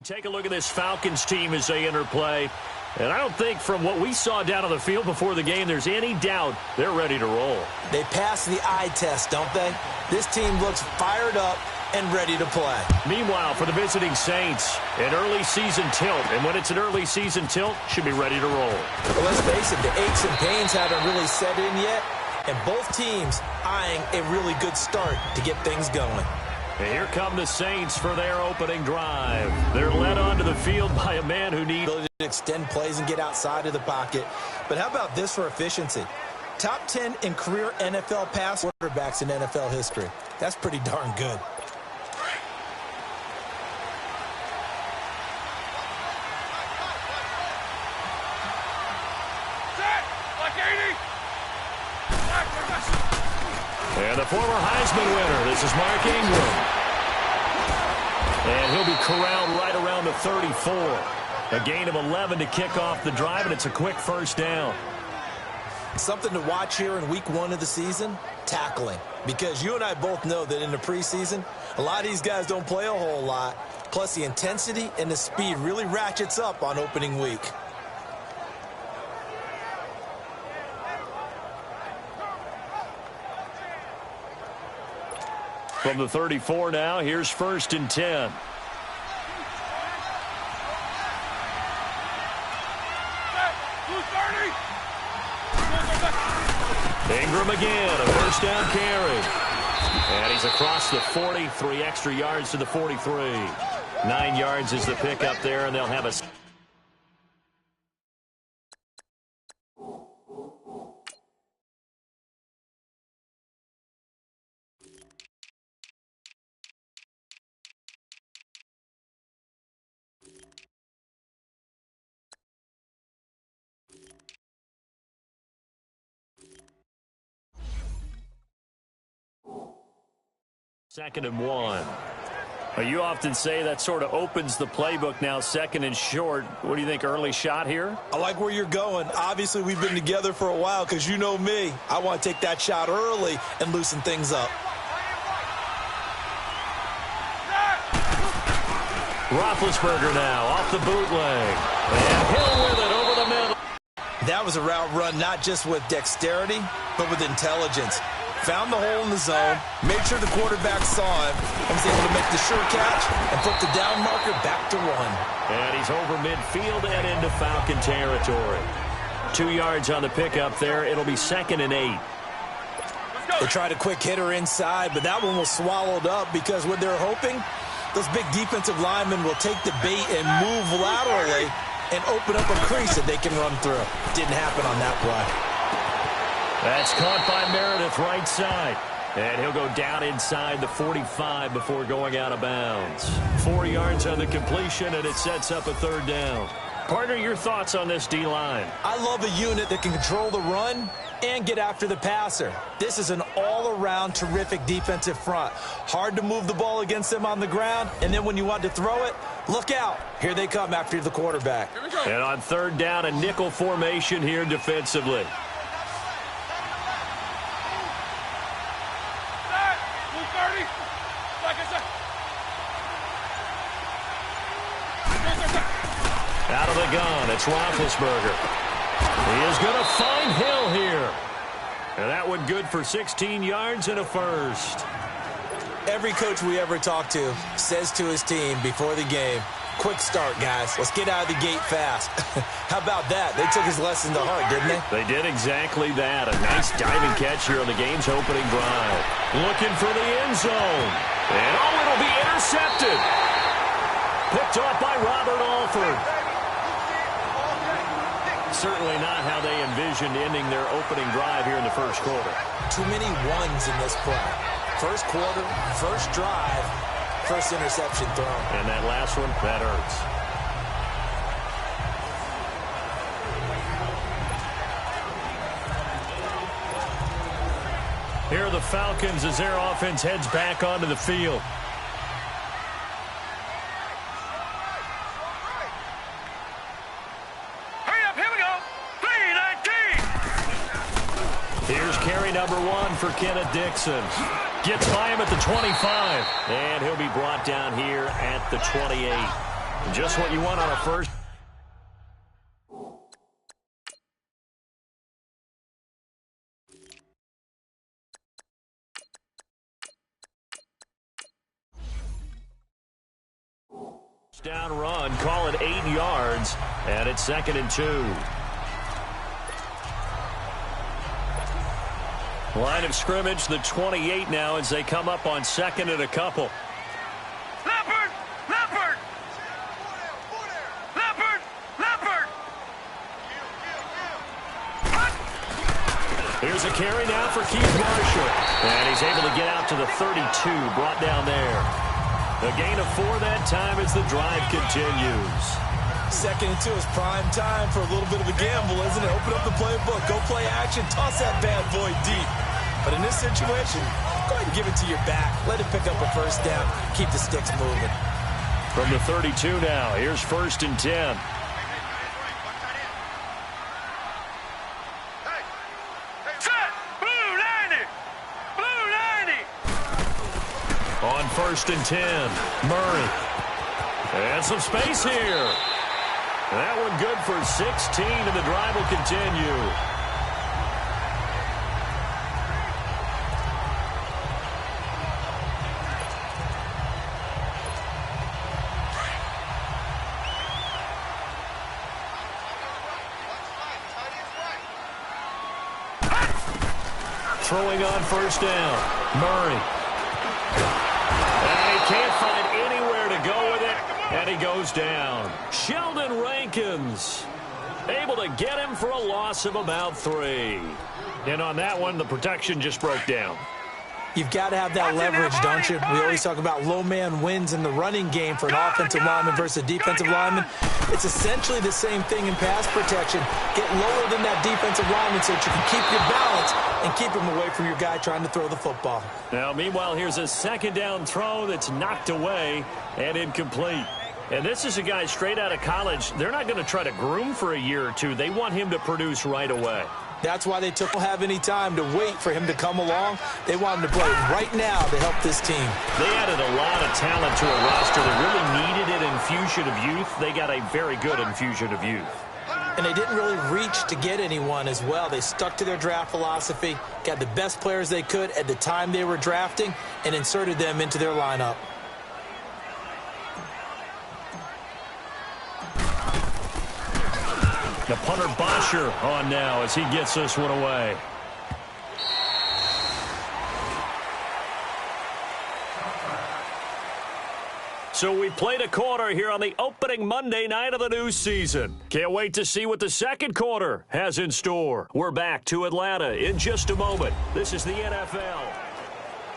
Take a look at this Falcons team as they enter play. And I don't think from what we saw down on the field before the game there's any doubt they're ready to roll. They pass the eye test, don't they? This team looks fired up and ready to play. Meanwhile, for the visiting Saints, an early season tilt. And when it's an early season tilt, should be ready to roll. Well, let's face it, the aches and pains haven't really set in yet. And both teams eyeing a really good start to get things going. And here come the Saints for their opening drive. They're led onto the field by a man who needs to extend plays and get outside of the pocket. But how about this for efficiency? Top 10 in career NFL pass quarterbacks in NFL history. That's pretty darn good. And the former Heisman winner, this is Mark Ingram. And he'll be corralled right around the 34. A gain of 11 to kick off the drive, and it's a quick first down. Something to watch here in week 1 of the season, tackling. Because you and I both know that in the preseason, a lot of these guys don't play a whole lot. Plus, the intensity and the speed really ratchets up on opening week. From the 34 now, here's 1st and 10. Ingram again, a first down carry. And he's across the 40, 3 extra yards to the 43. 9 yards is the pickup there, and they'll have a... Second and 1. You often say that sort of opens the playbook now, 2nd and short. What do you think, early shot here? I like where you're going. Obviously, we've been together for a while because you know me. I want to take that shot early and loosen things up. Roethlisberger now off the bootleg. And Hill with it over the middle. That was a route run not just with dexterity, but with intelligence. Found the hole in the zone, made sure the quarterback saw him, and was able to make the sure catch and put the down marker back to 1. And he's over midfield and into Falcon territory. 2 yards on the pickup there. It'll be 2nd and 8. They tried a quick hitter inside, but that one was swallowed up because what they're hoping, those big defensive linemen will take the bait and move laterally and open up a crease that they can run through. Didn't happen on that play. That's caught by Meredith right side. And he'll go down inside the 45 before going out of bounds. 4 yards on the completion, and it sets up a 3rd down. Partner, your thoughts on this D-line? I love a unit that can control the run and get after the passer. This is an all-around terrific defensive front. Hard to move the ball against them on the ground, and then when you want to throw it, look out. Here they come after the quarterback. And on 3rd down, a nickel formation here defensively. Out of the gun, it's Roethlisberger. He is going to find Hill here. And that one good for 16 yards and a first. Every coach we ever talk to says to his team before the game, quick start, guys. Let's get out of the gate fast. How about that? They took his lesson to heart, didn't they? They did exactly that. A nice diving catch here on the game's opening drive. Looking for the end zone. And it'll be intercepted. Picked off by Robert Alford. Certainly not how they envisioned ending their opening drive here in the first quarter. Too many ones in this play. First quarter, first drive, first interception thrown. And that last one, that hurts. Here are the Falcons as their offense heads back onto the field. Here's carry number 1 for Kenneth Dixon. Gets by him at the 25. And he'll be brought down here at the 28. Just what you want on a first. Down run, call it 8 yards, and it's 2nd and 2. Line of scrimmage, the 28 now as they come up on 2nd and a couple. Leopard! Leopard! Leopard! Leopard! Here's a carry now for Keith Marshall, and he's able to get out to the 32, brought down there. A gain of 4 that time as the drive continues. 2nd and 2 is prime time for a little bit of a gamble, isn't it? Open up the playbook, go play action, toss that bad boy deep. But in this situation, go ahead and give it to your back. Let it pick up a first down. Keep the sticks moving. From the 32 now, here's 1st and 10. Set! Blue 90! Blue 90! On 1st and 10, Murray. And some space here. That one good for 16, and the drive will continue. Throwing on 1st down, Murray. And he can't find anywhere to go with it, and he goes down. Sheldon Rankins able to get him for a loss of about 3. And on that one, the protection just broke down. You've got to have that leverage, don't you? We always talk about low man wins in the running game for an offensive lineman versus a defensive lineman. It's essentially the same thing in pass protection. Get lower than that defensive lineman so that you can keep your balance and keep him away from your guy trying to throw the football. Now, meanwhile, here's a 2nd down throw that's knocked away and incomplete. And this is a guy straight out of college. They're not going to try to groom for a year or two. They want him to produce right away. That's why they don't have any time to wait for him to come along. They want him to play right now to help this team. They added a lot of talent to a roster that really needed an infusion of youth. They got a very good infusion of youth. And they didn't really reach to get anyone as well. They stuck to their draft philosophy, got the best players they could at the time they were drafting, and inserted them into their lineup. The punter Bosher on now as he gets this one away. So we played a quarter here on the opening Monday night of the new season. Can't wait to see what the second quarter has in store. We're back to Atlanta in just a moment. This is the NFL.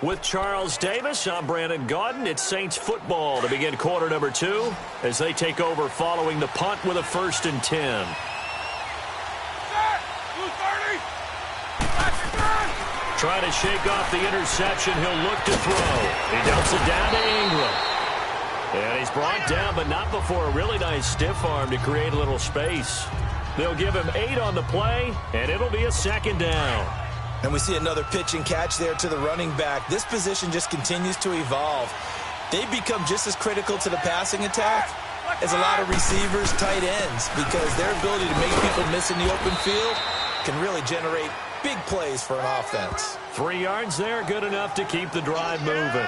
With Charles Davis, I'm Brandon Gaudin. It's Saints football to begin quarter number 2 as they take over following the punt with a 1st and 10. Trying to shake off the interception. He'll look to throw. He dumps it down to Ingram. And he's brought down, but not before a really nice stiff arm to create a little space. They'll give him 8 on the play, and it'll be a 2nd down. And we see another pitch and catch there to the running back. This position just continues to evolve. They become just as critical to the passing attack as a lot of receivers, tight ends, because their ability to make people miss in the open field can really generate big plays for an offense. 3 yards there, good enough to keep the drive moving.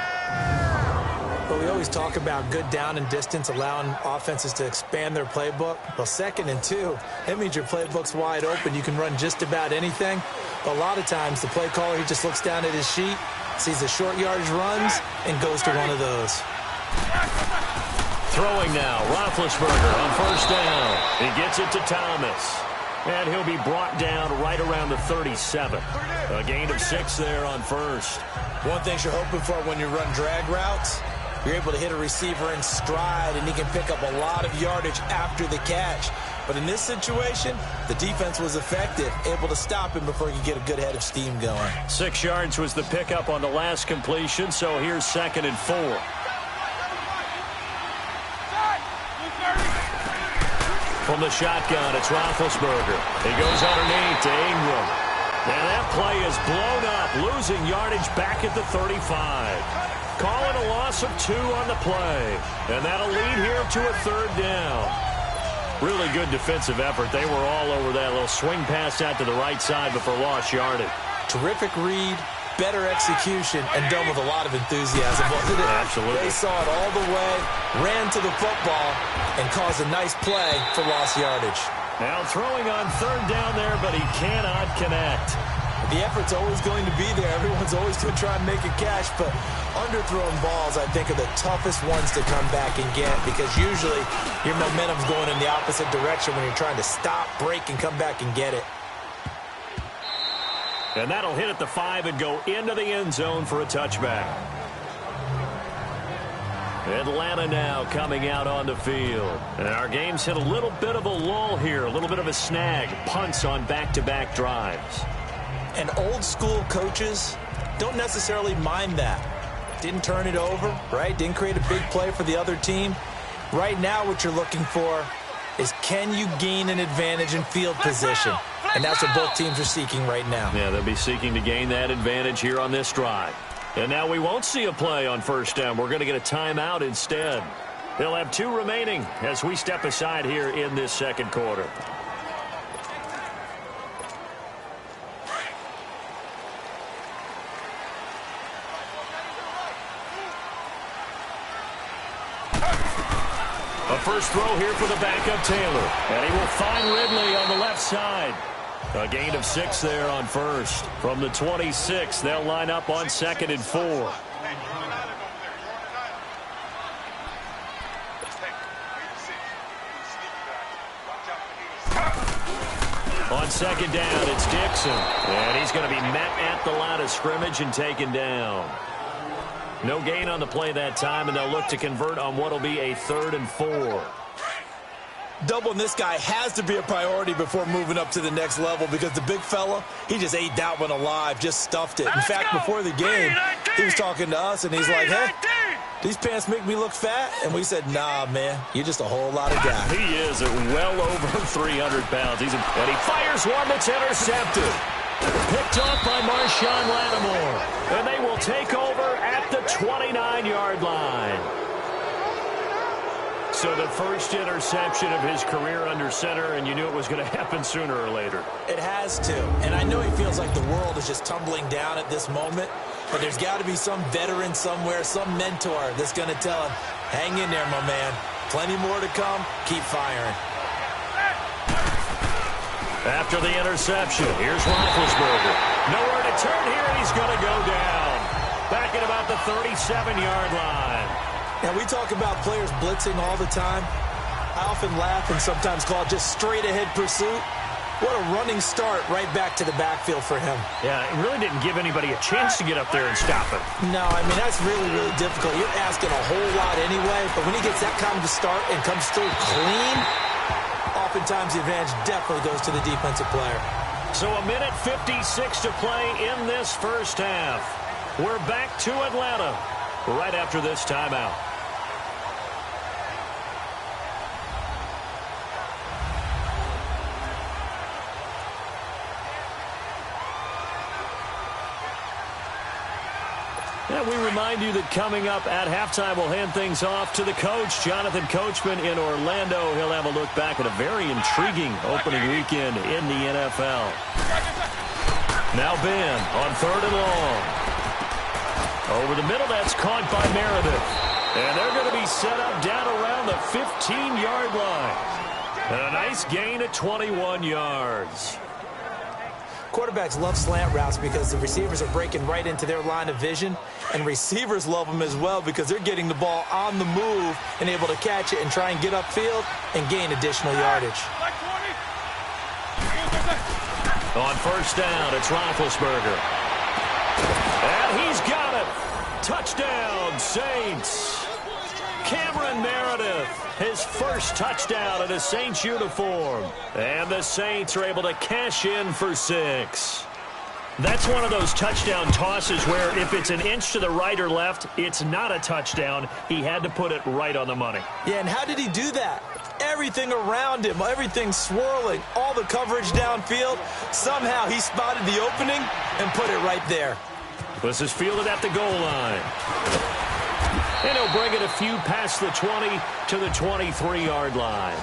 But we always talk about good down and distance, allowing offenses to expand their playbook. Well, 2nd and 2, that means your playbook's wide open. You can run just about anything. But a lot of times, the play caller, he just looks down at his sheet, sees the short yardage runs, and goes to one of those. Throwing now, Roethlisberger on 1st down. He gets it to Thomas. And he'll be brought down right around the 37. A gain of 6 there on 1st. One thing you're hoping for when you run drag routes, you're able to hit a receiver in stride, and he can pick up a lot of yardage after the catch. But in this situation, the defense was effective, able to stop him before he could get a good head of steam going. 6 yards was the pickup on the last completion, so here's 2nd and 4. From the shotgun, it's Roethlisberger. He goes underneath to Ingram. And that play is blown up, losing yardage back at the 35. Calling a loss of 2 on the play. And that'll lead here to a 3rd down. Really good defensive effort. They were all over that little swing pass out to the right side before lost yardage. Terrific read, better execution, and done with a lot of enthusiasm, wasn't it? Absolutely. They saw it all the way, ran to the football, and caused a nice play for lost yardage. Now throwing on 3rd down there, but he cannot connect. The effort's always going to be there. Everyone's always going to try and make a catch, but underthrown balls, I think, are the toughest ones to come back and get because usually your momentum's going in the opposite direction when you're trying to stop, break, and come back and get it. And that'll hit at the 5 and go into the end zone for a touchback. Atlanta now coming out on the field. And our game's hit a little bit of a lull here, a little bit of a snag. Punts on back-to-back drives. And old-school coaches don't necessarily mind that. Didn't turn it over, right? Didn't create a big play for the other team. Right now what you're looking for is can you gain an advantage in field position? And that's what both teams are seeking right now. Yeah, they'll be seeking to gain that advantage here on this drive. And now we won't see a play on 1st down. We're going to get a timeout instead. They'll have 2 remaining as we step aside here in this 2nd quarter. A first throw here for the backup Taylor. And he will find Ridley on the left side. A gain of 6 there on 1st. From the 26, they'll line up on 2nd and 4. On 2nd down, it's Dixon. And he's going to be met at the line of scrimmage and taken down. No gain on the play that time, and they'll look to convert on what will be a 3rd and 4. Doubling this guy has to be a priority before moving up to the next level because the big fella, he just ate that one alive, just stuffed it. In fact, before the game, he was talking to us, and he's like, hey, these pants make me look fat? And we said, nah, man, you're just a whole lot of guy. He is at well over 300 pounds. And he fires one that's intercepted. Picked off by Marshawn Lattimore. And they will take over at the 29-yard line. So the first interception of his career under center, and you knew it was going to happen sooner or later. It has to. And I know he feels like the world is just tumbling down at this moment, but there's got to be some veteran somewhere, some mentor that's going to tell him, hang in there, my man. Plenty more to come. Keep firing. After the interception, here's Roethlisberger. Nowhere to turn here, and he's going to go down. Back at about the 37-yard line. Now, we talk about players blitzing all the time. I often laugh and sometimes call it just straight-ahead pursuit. What a running start right back to the backfield for him. Yeah, it really didn't give anybody a chance to get up there and stop it. No, I mean, that's really, really difficult. You're asking a whole lot anyway, but when he gets that kind of a start and comes through clean, oftentimes the advantage definitely goes to the defensive player. So a minute 56 to play in this first half. We're back to Atlanta right after this timeout. And we remind you that coming up at halftime, we'll hand things off to the coach, Jonathan Coachman in Orlando. He'll have a look back at a very intriguing opening weekend in the NFL. Now Ben on 3rd and long. Over the middle, that's caught by Meredith. And they're going to be set up down around the 15-yard line. And a nice gain at 21 yards. Quarterbacks love slant routes because the receivers are breaking right into their line of vision, and receivers love them as well because they're getting the ball on the move and able to catch it and try and get upfield and gain additional yardage. On 1st down, it's Roethlisberger. And he's got it. Touchdown, Saints. Cameron Meredith, his first touchdown in a Saints uniform. And the Saints are able to cash in for 6. That's one of those touchdown tosses where if it's an inch to the right or left, it's not a touchdown. He had to put it right on the money. Yeah, and how did he do that? Everything around him, everything swirling, all the coverage downfield. Somehow he spotted the opening and put it right there. This is fielded at the goal line. And he'll bring it a few past the 20 to the 23-yard line.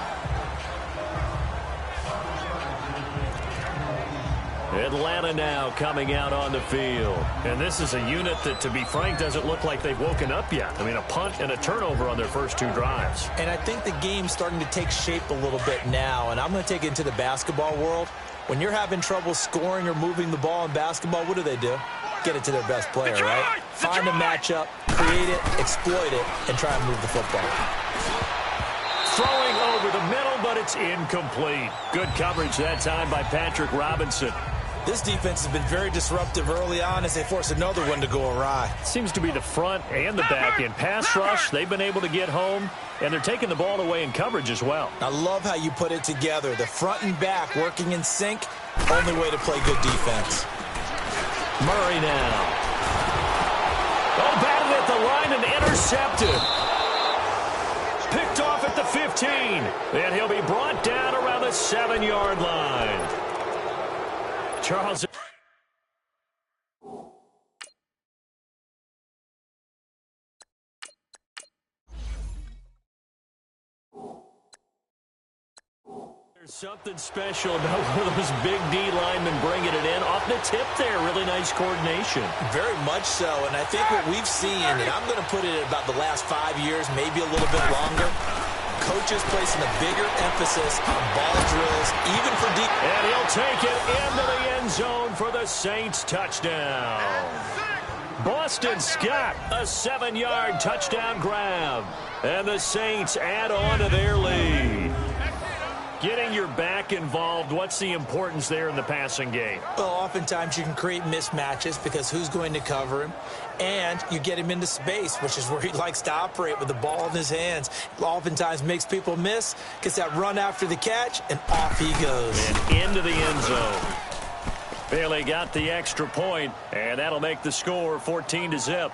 Atlanta now coming out on the field. And this is a unit that, to be frank, doesn't look like they've woken up yet. I mean, a punt and a turnover on their first two drives. And I think the game's starting to take shape a little bit now. And I'm going to take it into the basketball world. When you're having trouble scoring or moving the ball in basketball, what do? Get it to their best player, right? Find a matchup, create it, exploit it, and try and move the football. Throwing over the middle, but it's incomplete. Good coverage that time by Patrick Robinson. This defense has been very disruptive early on as they force another one to go awry. Seems to be the front and the back in pass rush. They've been able to get home, and they're taking the ball away in coverage as well. I love how you put it together. The front and back working in sync. Only way to play good defense. Murray now. Oh, batted at the line and intercepted. Picked off at the 15. And he'll be brought down around the 7-yard line. Charles. There's something special about one of those big D linemen bringing it in. Off the tip there, really nice coordination. Very much so, and I think what we've seen, and I'm going to put it at about the last 5 years, maybe a little bit longer, coaches placing a bigger emphasis on ball drills, even for deep. And he'll take it into the end zone for the Saints touchdown. Boston Scott, a 7-yard touchdown grab. And the Saints add on to their lead. Getting your back involved, what's the importance there in the passing game? Well, oftentimes you can create mismatches because who's going to cover him? And you get him into space, which is where he likes to operate with the ball in his hands. Oftentimes makes people miss, gets that run after the catch, and off he goes. And into the end zone. Bailey got the extra point, and that'll make the score 14-0.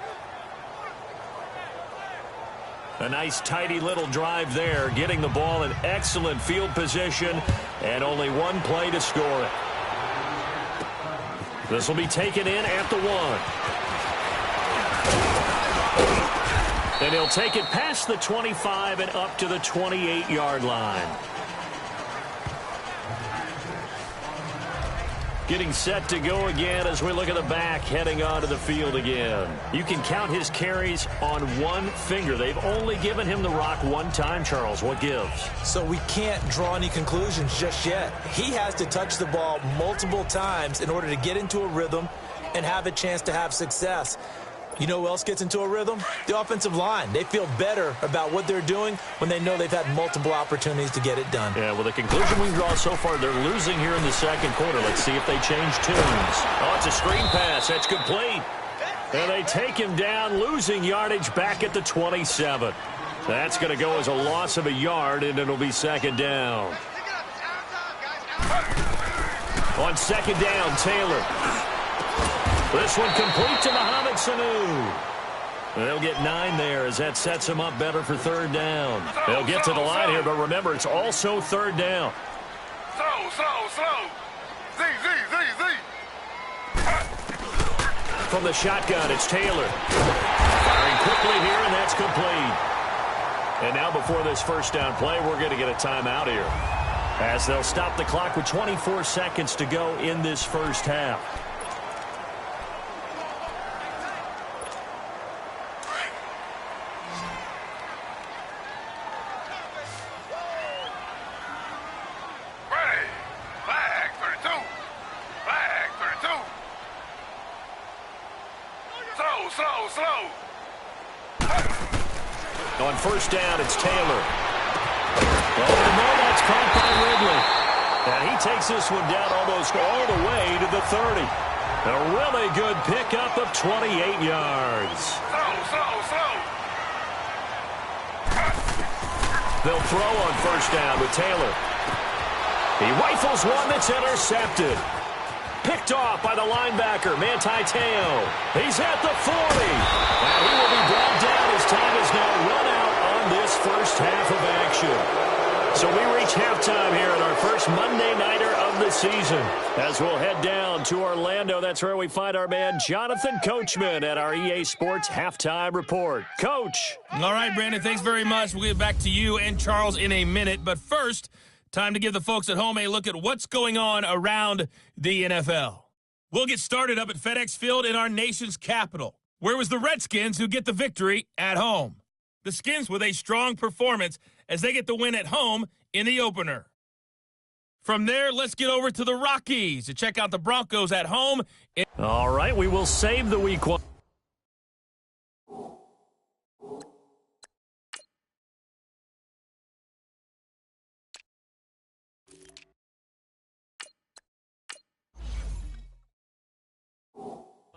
A nice, tidy little drive there, getting the ball in excellent field position, and only one play to score it. This will be taken in at the 1. And he'll take it past the 25 and up to the 28-yard line. Getting set to go again as we look at the back heading onto the field again. You can count his carries on one finger. They've only given him the rock one time, Charles. What gives? So we can't draw any conclusions just yet. He has to touch the ball multiple times in order to get into a rhythm and have a chance to have success. You know who else gets into a rhythm? The offensive line. They feel better about what they're doing when they know they've had multiple opportunities to get it done. Yeah, well, the conclusion we draw so far, they're losing here in the second quarter. Let's see if they change tunes. Oh, it's a screen pass. That's complete. And they take him down, losing yardage back at the 27. That's going to go as a loss of a yard, and it'll be second down. On second down, Taylor. This one complete to Mohamed Sanu. They'll get 9 there as that sets them up better for third down. They'll get to the line here, but remember, it's also third down. Slow. Z. From the shotgun, it's Taylor. Firing quickly here, and that's complete. And now before this first down play, we're going to get a timeout here, as they'll stop the clock with 24 seconds to go in this first half. Slow. On first down, it's Taylor. Oh, no, that's caught by Ridley. And he takes this one down almost all the way to the 30. A really good pickup of 28 yards. Slow. They'll throw on first down with Taylor. He rifles one that's intercepted. Picked off by the linebacker, Manti Te'o. He's at the 40. And he will be brought down as time is now run out on this first half of action. So we reach halftime here at our first Monday Nighter of the season. As we'll head down to Orlando, that's where we find our man Jonathan Coachman at our EA Sports Halftime Report. Coach. All right, Brandon, thanks very much. We'll get back to you and Charles in a minute. But first, time to give the folks at home a look at what's going on around the NFL. We'll get started up at FedEx Field in our nation's capital, where it was the Redskins who get the victory at home. The Skins with a strong performance as they get the win at home in the opener. From there, let's get over to the Rockies to check out the Broncos at home. All right, we will save the week one.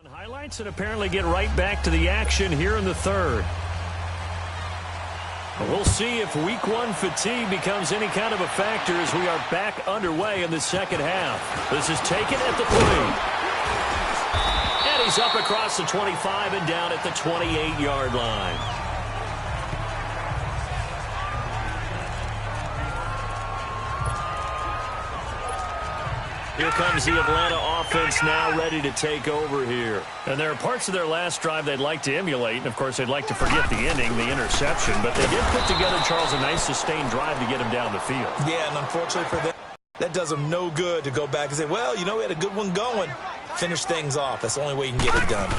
Highlights and apparently get right back to the action here in the third. We'll see if week one fatigue becomes any kind of a factor as we are back underway in the second half. This is taken at the 3. And he's up across the 25 and down at the 28-yard line. Here comes the Atlanta offense now ready to take over here. And there are parts of their last drive they'd like to emulate. And, of course, they'd like to forget the ending, the interception. But they did put together, Charles, a nice sustained drive to get him down the field. Yeah, and unfortunately for them, that does them no good to go back and say, well, you know, we had a good one going. Finish things off. That's the only way you can get it done.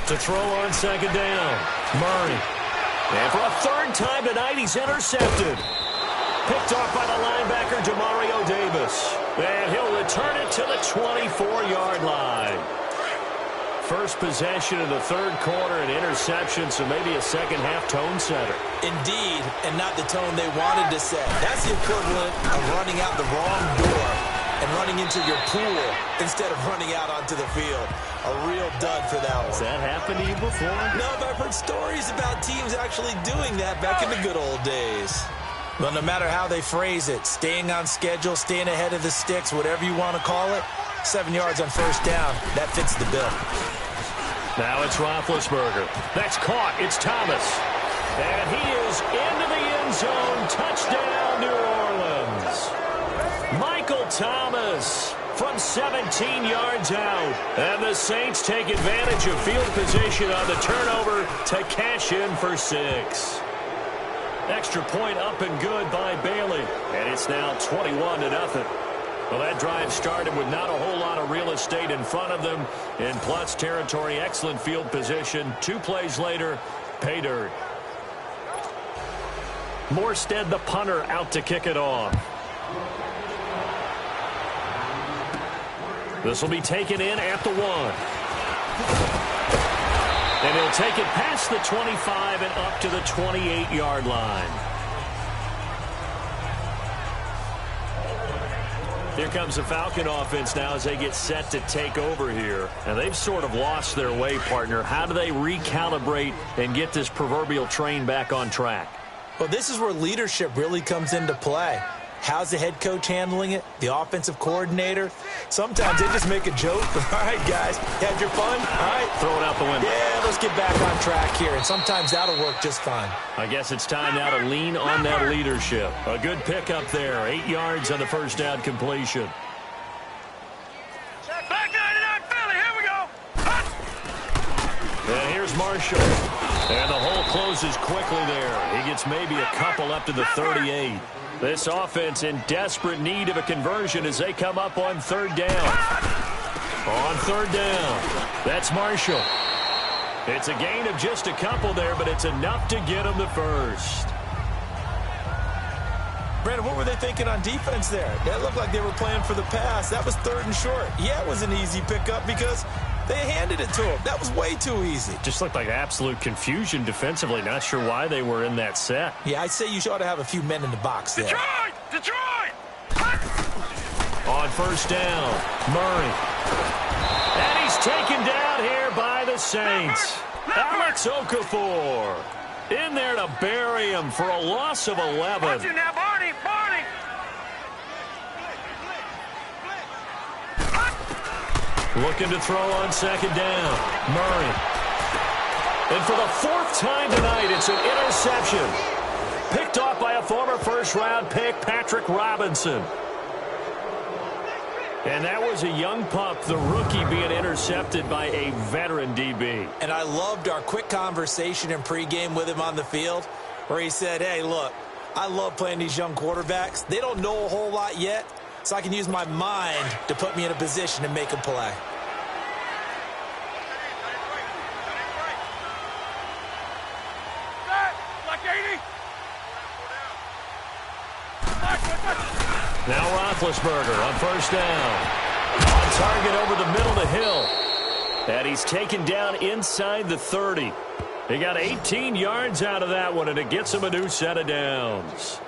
To throw on second down, Murray. And for a third time tonight, he's intercepted. Picked off by the linebacker, Demario Davis. And he'll return it to the 24-yard line. First possession of the third quarter, an interception, so maybe a second-half tone setter. Indeed, and not the tone they wanted to set. That's the equivalent of running out the wrong door and running into your pool instead of running out onto the field. A real dud for that one. Has that happened to you before? No, but I've heard stories about teams actually doing that back in the good old days. Well, no matter how they phrase it, staying on schedule, staying ahead of the sticks, whatever you want to call it, 7 yards on first down, that fits the bill. Now it's Roethlisberger. That's caught. It's Thomas. And he is into the end zone. Touchdown, New Orleans. Michael Thomas from 17 yards out. And the Saints take advantage of field position on the turnover to cash in for 6. Extra point up and good by Bailey. And it's now 21-0. Well, that drive started with not a whole lot of real estate in front of them. In plus territory, excellent field position. 2 plays later, pay dirt. Morstead, the punter, out to kick it off. This will be taken in at the 1. And he'll take it past the 25 and up to the 28-yard line. Here comes the Falcon offense now as they get set to take over here. And they've sort of lost their way, partner. How do they recalibrate and get this proverbial train back on track? Well, this is where leadership really comes into play. How's the head coach handling it? The offensive coordinator? Sometimes they just make a joke. All right, guys, had your fun? All right. Throw it out the window. Yeah, let's get back on track here. And sometimes that'll work just fine. I guess it's time now to lean on that leadership. A good pickup there. 8 yards on the first down completion. Back 99 Philly, here we go. And here's Marshall. And the hole closes quickly there. He gets maybe a couple up to the 38. This offense in desperate need of a conversion as they come up on third down. On third down, that's Marshall. It's a gain of just a couple there, but it's enough to get them the first. Brandon, what were they thinking on defense there? That looked like they were playing for the pass. That was 3rd and short. Yeah, it was an easy pickup because they handed it to him. That was way too easy. Just looked like absolute confusion defensively. Not sure why they were in that set. Yeah, I'd say you ought to have a few men in the box there. Detroit! On first down, Murray. And he's taken down here by the Saints. Alex Okafor in there to bury him for a loss of 11. Watch it now, Barney! Looking to throw on second down. Murray. And for the 4th time tonight, it's an interception. Picked off by a former first-round pick, Patrick Robinson. And that was a young pup, the rookie, being intercepted by a veteran DB. And I loved our quick conversation in pregame with him on the field where he said, hey, look, I love playing these young quarterbacks. They don't know a whole lot yet, so I can use my mind to put me in a position to make a play. Now Roethlisberger on first down. On target over the middle to Hill. And he's taken down inside the 30. He got 18 yards out of that one, and it gets him a new set of downs.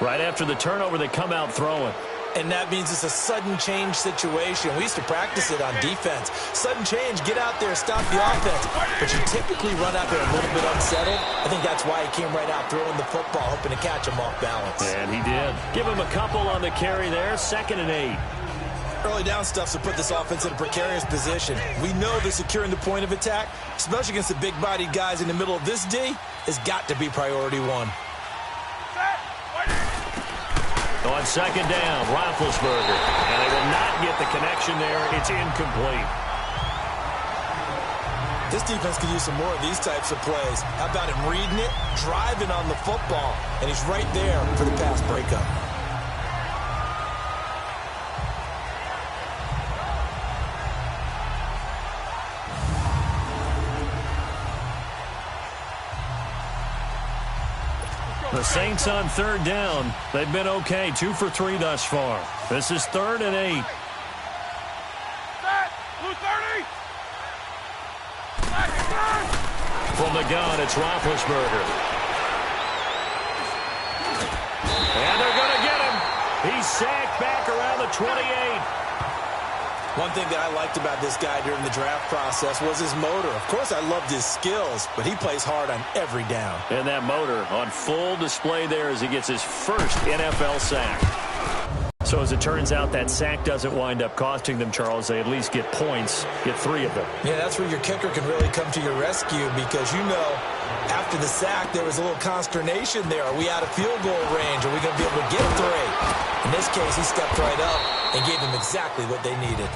Right after the turnover, they come out throwing. And that means it's a sudden change situation. We used to practice it on defense. Sudden change, get out there, stop the offense. But you typically run out there a little bit unsettled. I think that's why he came right out throwing the football, hoping to catch him off balance. And he did. Give him a couple on the carry there, 2nd and 8. Early down stuff to put this offense in a precarious position. We know that securing the point of attack, especially against the big-bodied guys in the middle of this D, has got to be priority one. On 2nd down, Roethlisberger. And they will not get the connection there. It's incomplete. This defense could use some more of these types of plays. How about him reading it, driving on the football, and he's right there for the pass breakup. The Saints on 3rd down. They've been okay, 2 for 3 thus far. This is 3rd and 8. From the gun, it's Roethlisberger. And they're going to get him. He's sacked back around the 28. One thing that I liked about this guy during the draft process was his motor. Of course, I loved his skills, but he plays hard on every down. And that motor on full display there as he gets his first NFL sack. So as it turns out, that sack doesn't wind up costing them, Charles. They at least get points, get 3 of them. Yeah, that's where your kicker can really come to your rescue because, you know, after the sack, there was a little consternation there. Are we out of field goal range? Are we going to be able to get 3? In this case, he stepped right up and gave them exactly what they needed.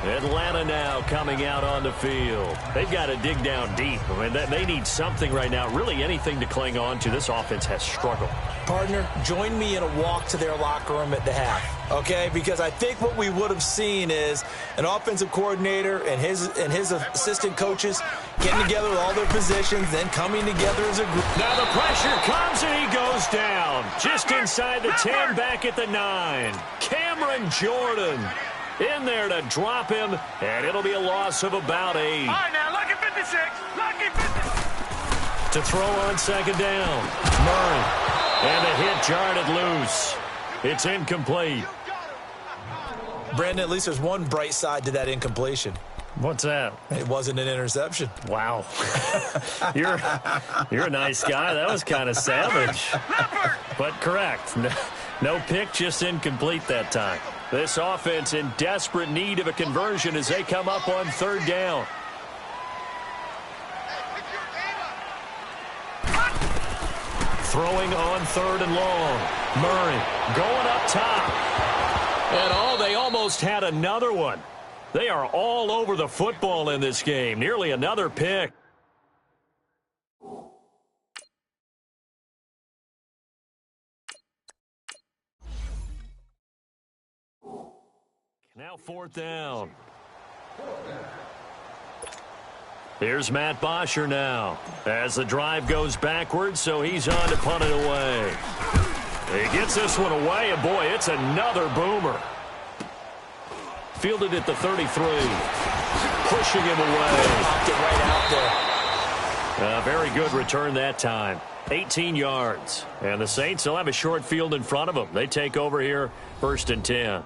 Atlanta now coming out on the field. They've got to dig down deep. I mean, they need something right now, really anything to cling on to. This offense has struggled. Partner, join me in a walk to their locker room at the half, okay? Because I think what we would have seen is an offensive coordinator and his assistant coaches getting together with all their positions, then coming together as a group. Now the pressure comes and he goes down. Just inside the 10, back at the 9. Cameron Jordan in there to drop him, and it'll be a loss of about 8. All right, now, lucky 56. Lucky 56. To throw on 2nd down, Murray. And the hit jarred it loose. It's incomplete. Brandon, at least there's one bright side to that incompletion. What's that? It wasn't an interception. Wow. You're a nice guy. That was kind of savage. But correct. No pick, just incomplete that time. This offense in desperate need of a conversion as they come up on 3rd down. Throwing on 3rd and long. Murray going up top. And they almost had another one. They are all over the football in this game. Nearly another pick. Now 4th down. Here's Matt Bosher now as the drive goes backwards, so he's on to punt it away. He gets this one away, and boy, it's another boomer. Fielded at the 33. Pushing him away. Popped it right out there. A very good return that time. 18 yards. And the Saints will have a short field in front of them. They take over here, 1st and 10.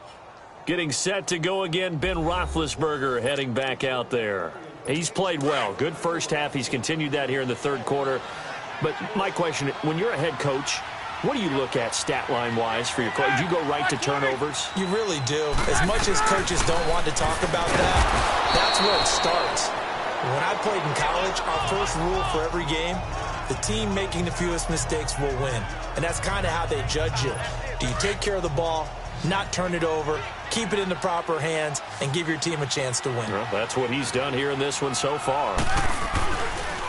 Getting set to go again, Ben Roethlisberger heading back out there. He's played well. Good first half. He's continued that here in the 3rd quarter. But my question, when you're a head coach, what do you look at stat line-wise for your coach? Do you go right to turnovers? You really do. As much as coaches don't want to talk about that, that's where it starts. When I played in college, our first rule for every game, the team making the fewest mistakes will win. And that's kind of how they judge you. Do you take care of the ball, not turn it over, keep it in the proper hands, and give your team a chance to win? Well, that's what he's done here in this one so far.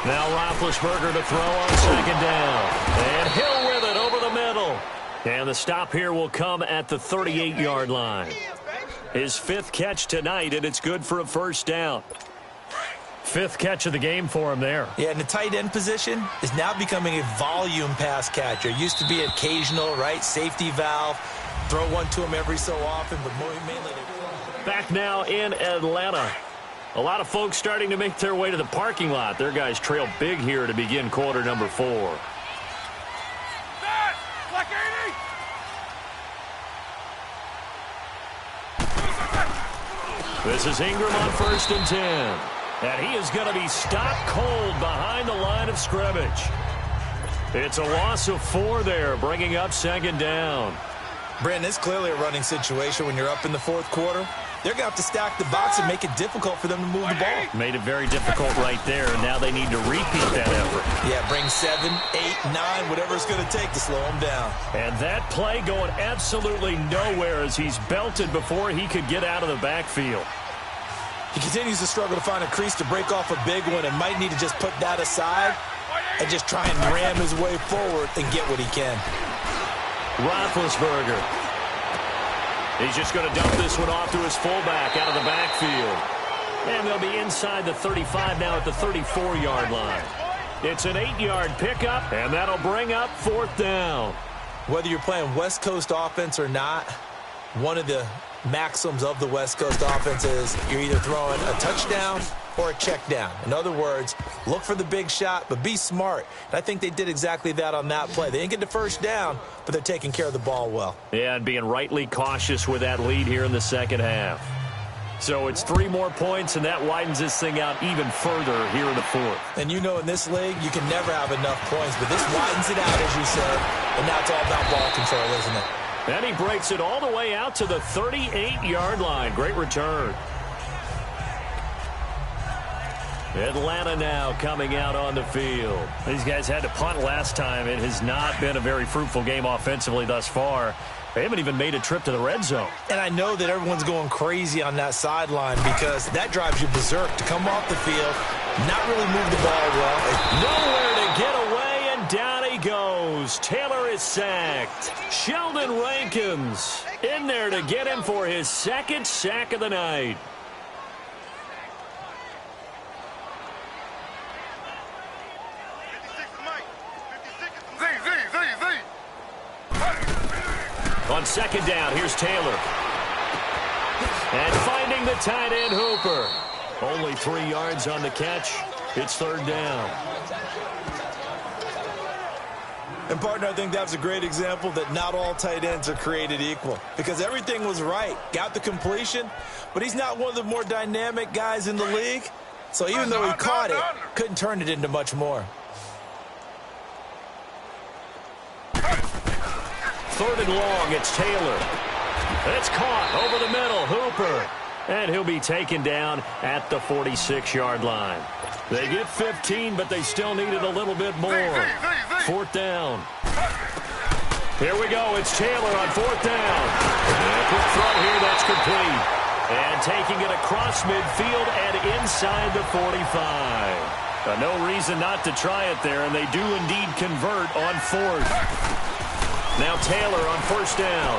Now Roethlisberger to throw on second down. And Hill with it over the middle. And the stop here will come at the 38-yard line. His fifth catch tonight, and it's good for a first down. Fifth catch of the game for him there. Yeah, and the tight end position is now becoming a volume pass catcher. Used to be occasional, right? Safety valve. Throw one to him every so often, but mainly they... Back now in Atlanta. A lot of folks starting to make their way to the parking lot. Their guys trail big here to begin quarter number 4. Like 80. This is Ingram on 1st and 10. And he is going to be stopped cold behind the line of scrimmage. It's a loss of 4 there, bringing up second down. Brandon, it's clearly a running situation when you're up in the fourth quarter. They're going to have to stack the box and make it difficult for them to move the ball. Made it very difficult right there, and now they need to repeat that effort. Yeah, bring 7, 8, 9, whatever it's going to take to slow them down. And that play going absolutely nowhere as he's belted before he could get out of the backfield. He continues to struggle to find a crease to break off a big one and might need to just put that aside and just try and ram his way forward and get what he can. Roethlisberger. He's just going to dump this one off to his fullback out of the backfield. And they'll be inside the 35 now at the 34-yard line. It's an 8-yard pickup, and that'll bring up 4th down. Whether you're playing West Coast offense or not, one of the maxims of the West Coast offense is you're either throwing a touchdown or a check down. In other words, look for the big shot, but be smart. And I think they did exactly that on that play. They didn't get the first down, but they're taking care of the ball well. Yeah, and being rightly cautious with that lead here in the second half. So it's 3 more points, and that widens this thing out even further here in the fourth. And you know in this league, you can never have enough points, but this widens it out, as you said, and now it's all about ball control, isn't it? And he breaks it all the way out to the 38-yard line. Great return. Atlanta now coming out on the field. These guys had to punt last time. It has not been a very fruitful game offensively thus far. They haven't even made a trip to the red zone. And I know that everyone's going crazy on that sideline because that drives you berserk to come off the field, not really move the ball well. Nowhere to get away, and down he goes. Taylor is sacked. Sheldon Rankins in there to get him for his 2nd sack of the night. On 2nd down, here's Taylor. And finding the tight end, Hooper. Only 3 yards on the catch. It's 3rd down. And, partner, I think that's a great example that not all tight ends are created equal because everything was right. Got the completion, but he's not one of the more dynamic guys in the league. So even though he caught it, couldn't turn it into much more. 3rd and long, it's Taylor. It's caught over the middle, Hooper. And he'll be taken down at the 46-yard line. They get 15, but they still needed a little bit more. 4th down. Here we go. It's Taylor on 4th down. And a quick throw here that's complete. And taking it across midfield and inside the 45. No reason not to try it there, and they do indeed convert on 4th. Now Taylor on 1st down.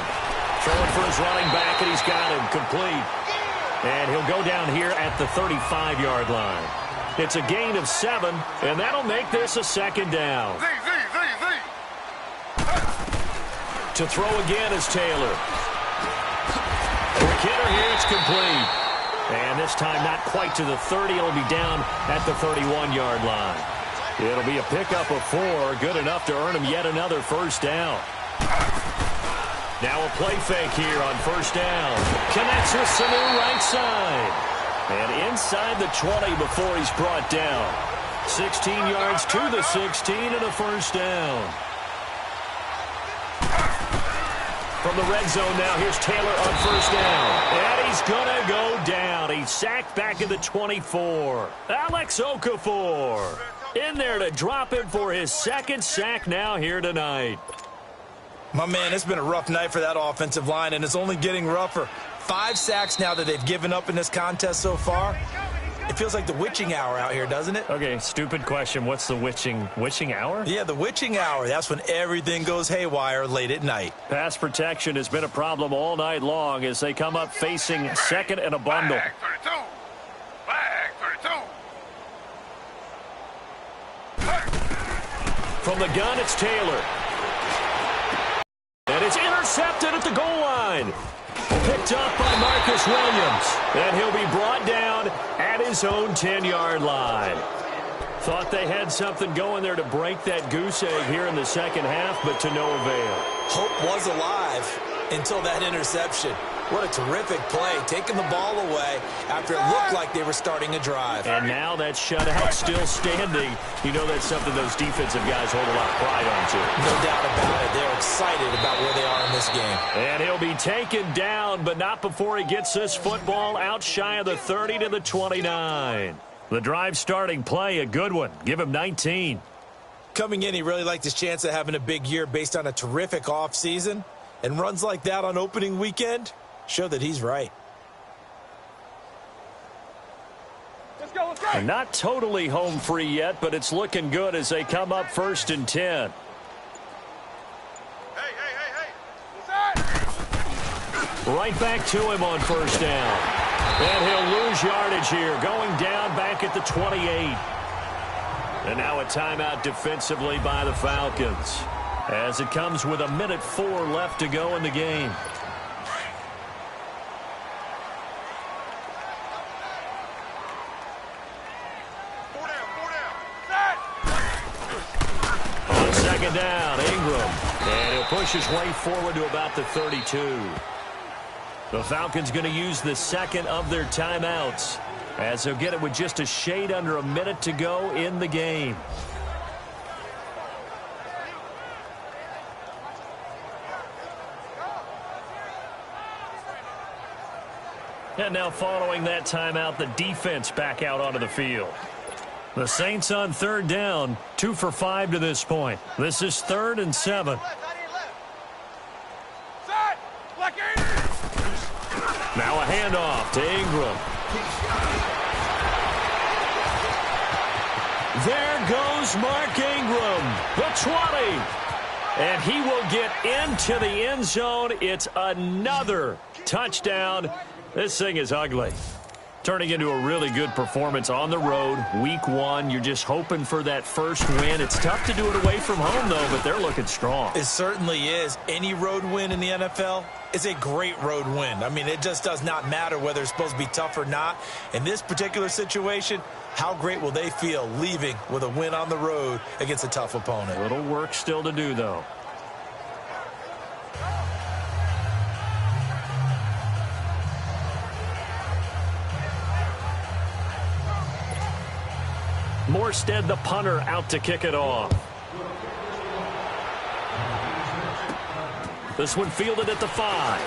Throwing for his running back, and he's got him complete. And he'll go down here at the 35-yard line. It's a gain of 7, and that'll make this a 2nd down. To throw again is Taylor. Quick hitter here, it's complete. And this time not quite to the 30. It'll be down at the 31-yard line. It'll be a pickup of 4, good enough to earn him yet another 1st down. Now a play fake here on 1st down. Connects with Sanu right side. And inside the 20 before he's brought down. 16 yards to the 16 and a 1st down. From the red zone now, here's Taylor on first down. And he's going to go down. He's sacked back at the 24. Alex Okafor in there to drop him for his second sack now here tonight. My man, it's been a rough night for that offensive line, and it's only getting rougher. 5 sacks now that they've given up in this contest so far. It feels like the witching hour out here, doesn't it? Okay, stupid question. What's the witching hour? Yeah, the witching hour. That's when everything goes haywire late at night. Pass protection has been a problem all night long as they come up facing second and a bundle. Flag 32. Flag 32. From the gun, it's Taylor. And it's intercepted at the goal line. Picked up by Marcus Williams. And he'll be brought down at his own 10-yard line. Thought they had something going there to break that goose egg here in the second half, but to no avail. Hope was alive until that interception. What a terrific play, taking the ball away after it looked like they were starting a drive. And now that shutout still standing. You know that's something those defensive guys hold a lot of pride on, too. No doubt about it. They're excited about where they are in this game. And he'll be taken down, but not before he gets this football out shy of the 30 to the 29. The drive starting play, a good one. Give him 19. Coming in, he really liked his chance of having a big year based on a terrific offseason. And runs like that on opening weekend show that he's right. Let's go, let's go. And not totally home free yet, but it's looking good as they come up 1st and 10. Hey. What's that? Right back to him on first down. And he'll lose yardage here, going down back at the 28. And now a timeout defensively by the Falcons, as it comes with 1:04 left to go in the game. On second down, Ingram. And he'll push his way forward to about the 32. The Falcons going to use the second of their timeouts, as they'll get it with just a shade under a minute to go in the game. And now following that timeout, the defense back out onto the field. The Saints on 3rd down, 2 for 5 to this point. This is 3rd and 7. Set. Flicking. Now a handoff to Ingram. There goes Mark Ingram, the 20. And he will get into the end zone. It's another touchdown. This thing is ugly. Turning into a really good performance on the road. Week 1, you're just hoping for that first win. It's tough to do it away from home, though, but they're looking strong. It certainly is. Any road win in the NFL is a great road win. I mean, it just does not matter whether it's supposed to be tough or not. In this particular situation, how great will they feel leaving with a win on the road against a tough opponent? A little work still to do, though. Morstead, the punter, out to kick it off. This one fielded at the 5.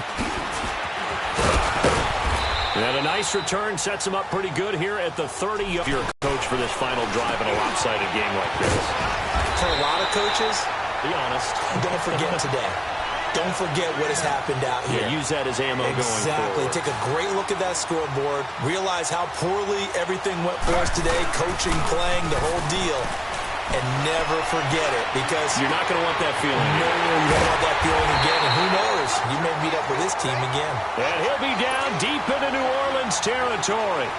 And a nice return sets him up pretty good here at the 30. Your coach for this final drive in a lopsided game like this. For a lot of coaches, be honest. Don't forget today. Don't forget what has happened out here. Yeah, use that as ammo going forward. Exactly. Take a great look at that scoreboard. Realize how poorly everything went for us today. Coaching, playing, the whole deal. And never forget it, because you're not going to want that feeling. No, you don't want that feeling again. And who knows? You may meet up with this team again. And he'll be down deep into New Orleans territory.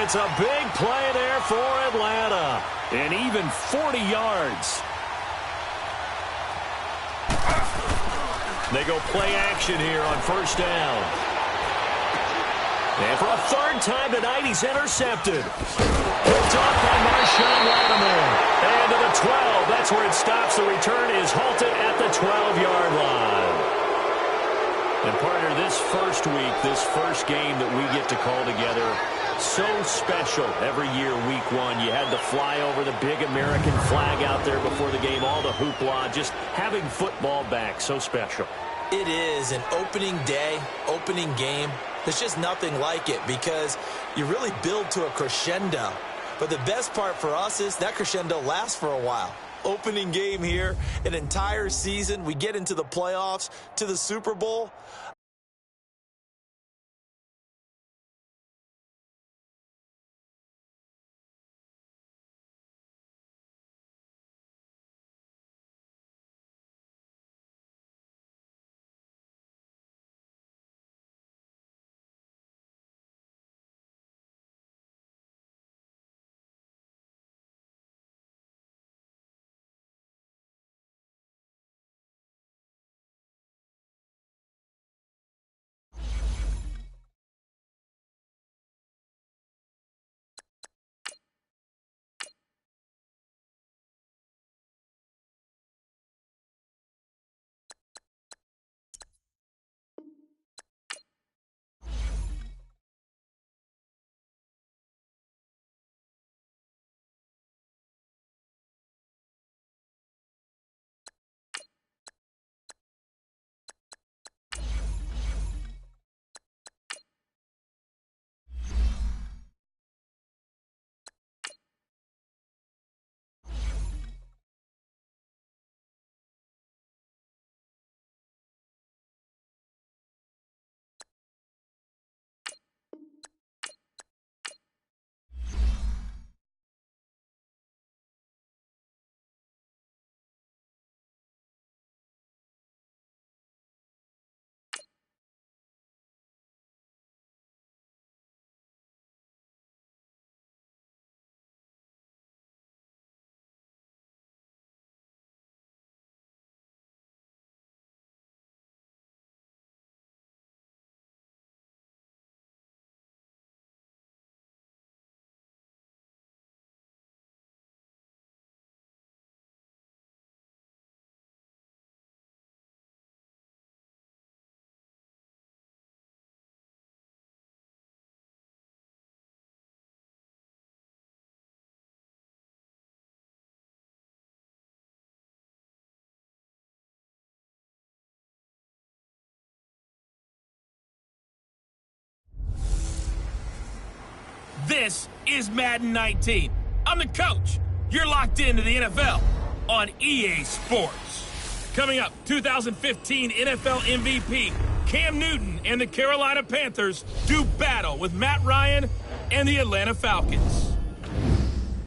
It's a big play there for Atlanta. And even 40 yards. They go play action here on first down. And for a 3rd time tonight, he's intercepted. Picked off by Marshawn Lattimore. And to the 12. That's where it stops. The return is halted at the 12-yard line. And, partner, this first week, this first game that we get to call together, so special every year, week 1. You had the flyover, the big American flag out there before the game, all the hoopla, just having football back, so special. It is an opening day, opening game. There's just nothing like it because you really build to a crescendo. But the best part for us is that crescendo lasts for a while. Opening game here, an entire season. We get into the playoffs, to the Super Bowl. This is Madden 19. I'm the coach. You're locked into the NFL on EA Sports. Coming up, 2015 NFL MVP Cam Newton and the Carolina Panthers do battle with Matt Ryan and the Atlanta Falcons.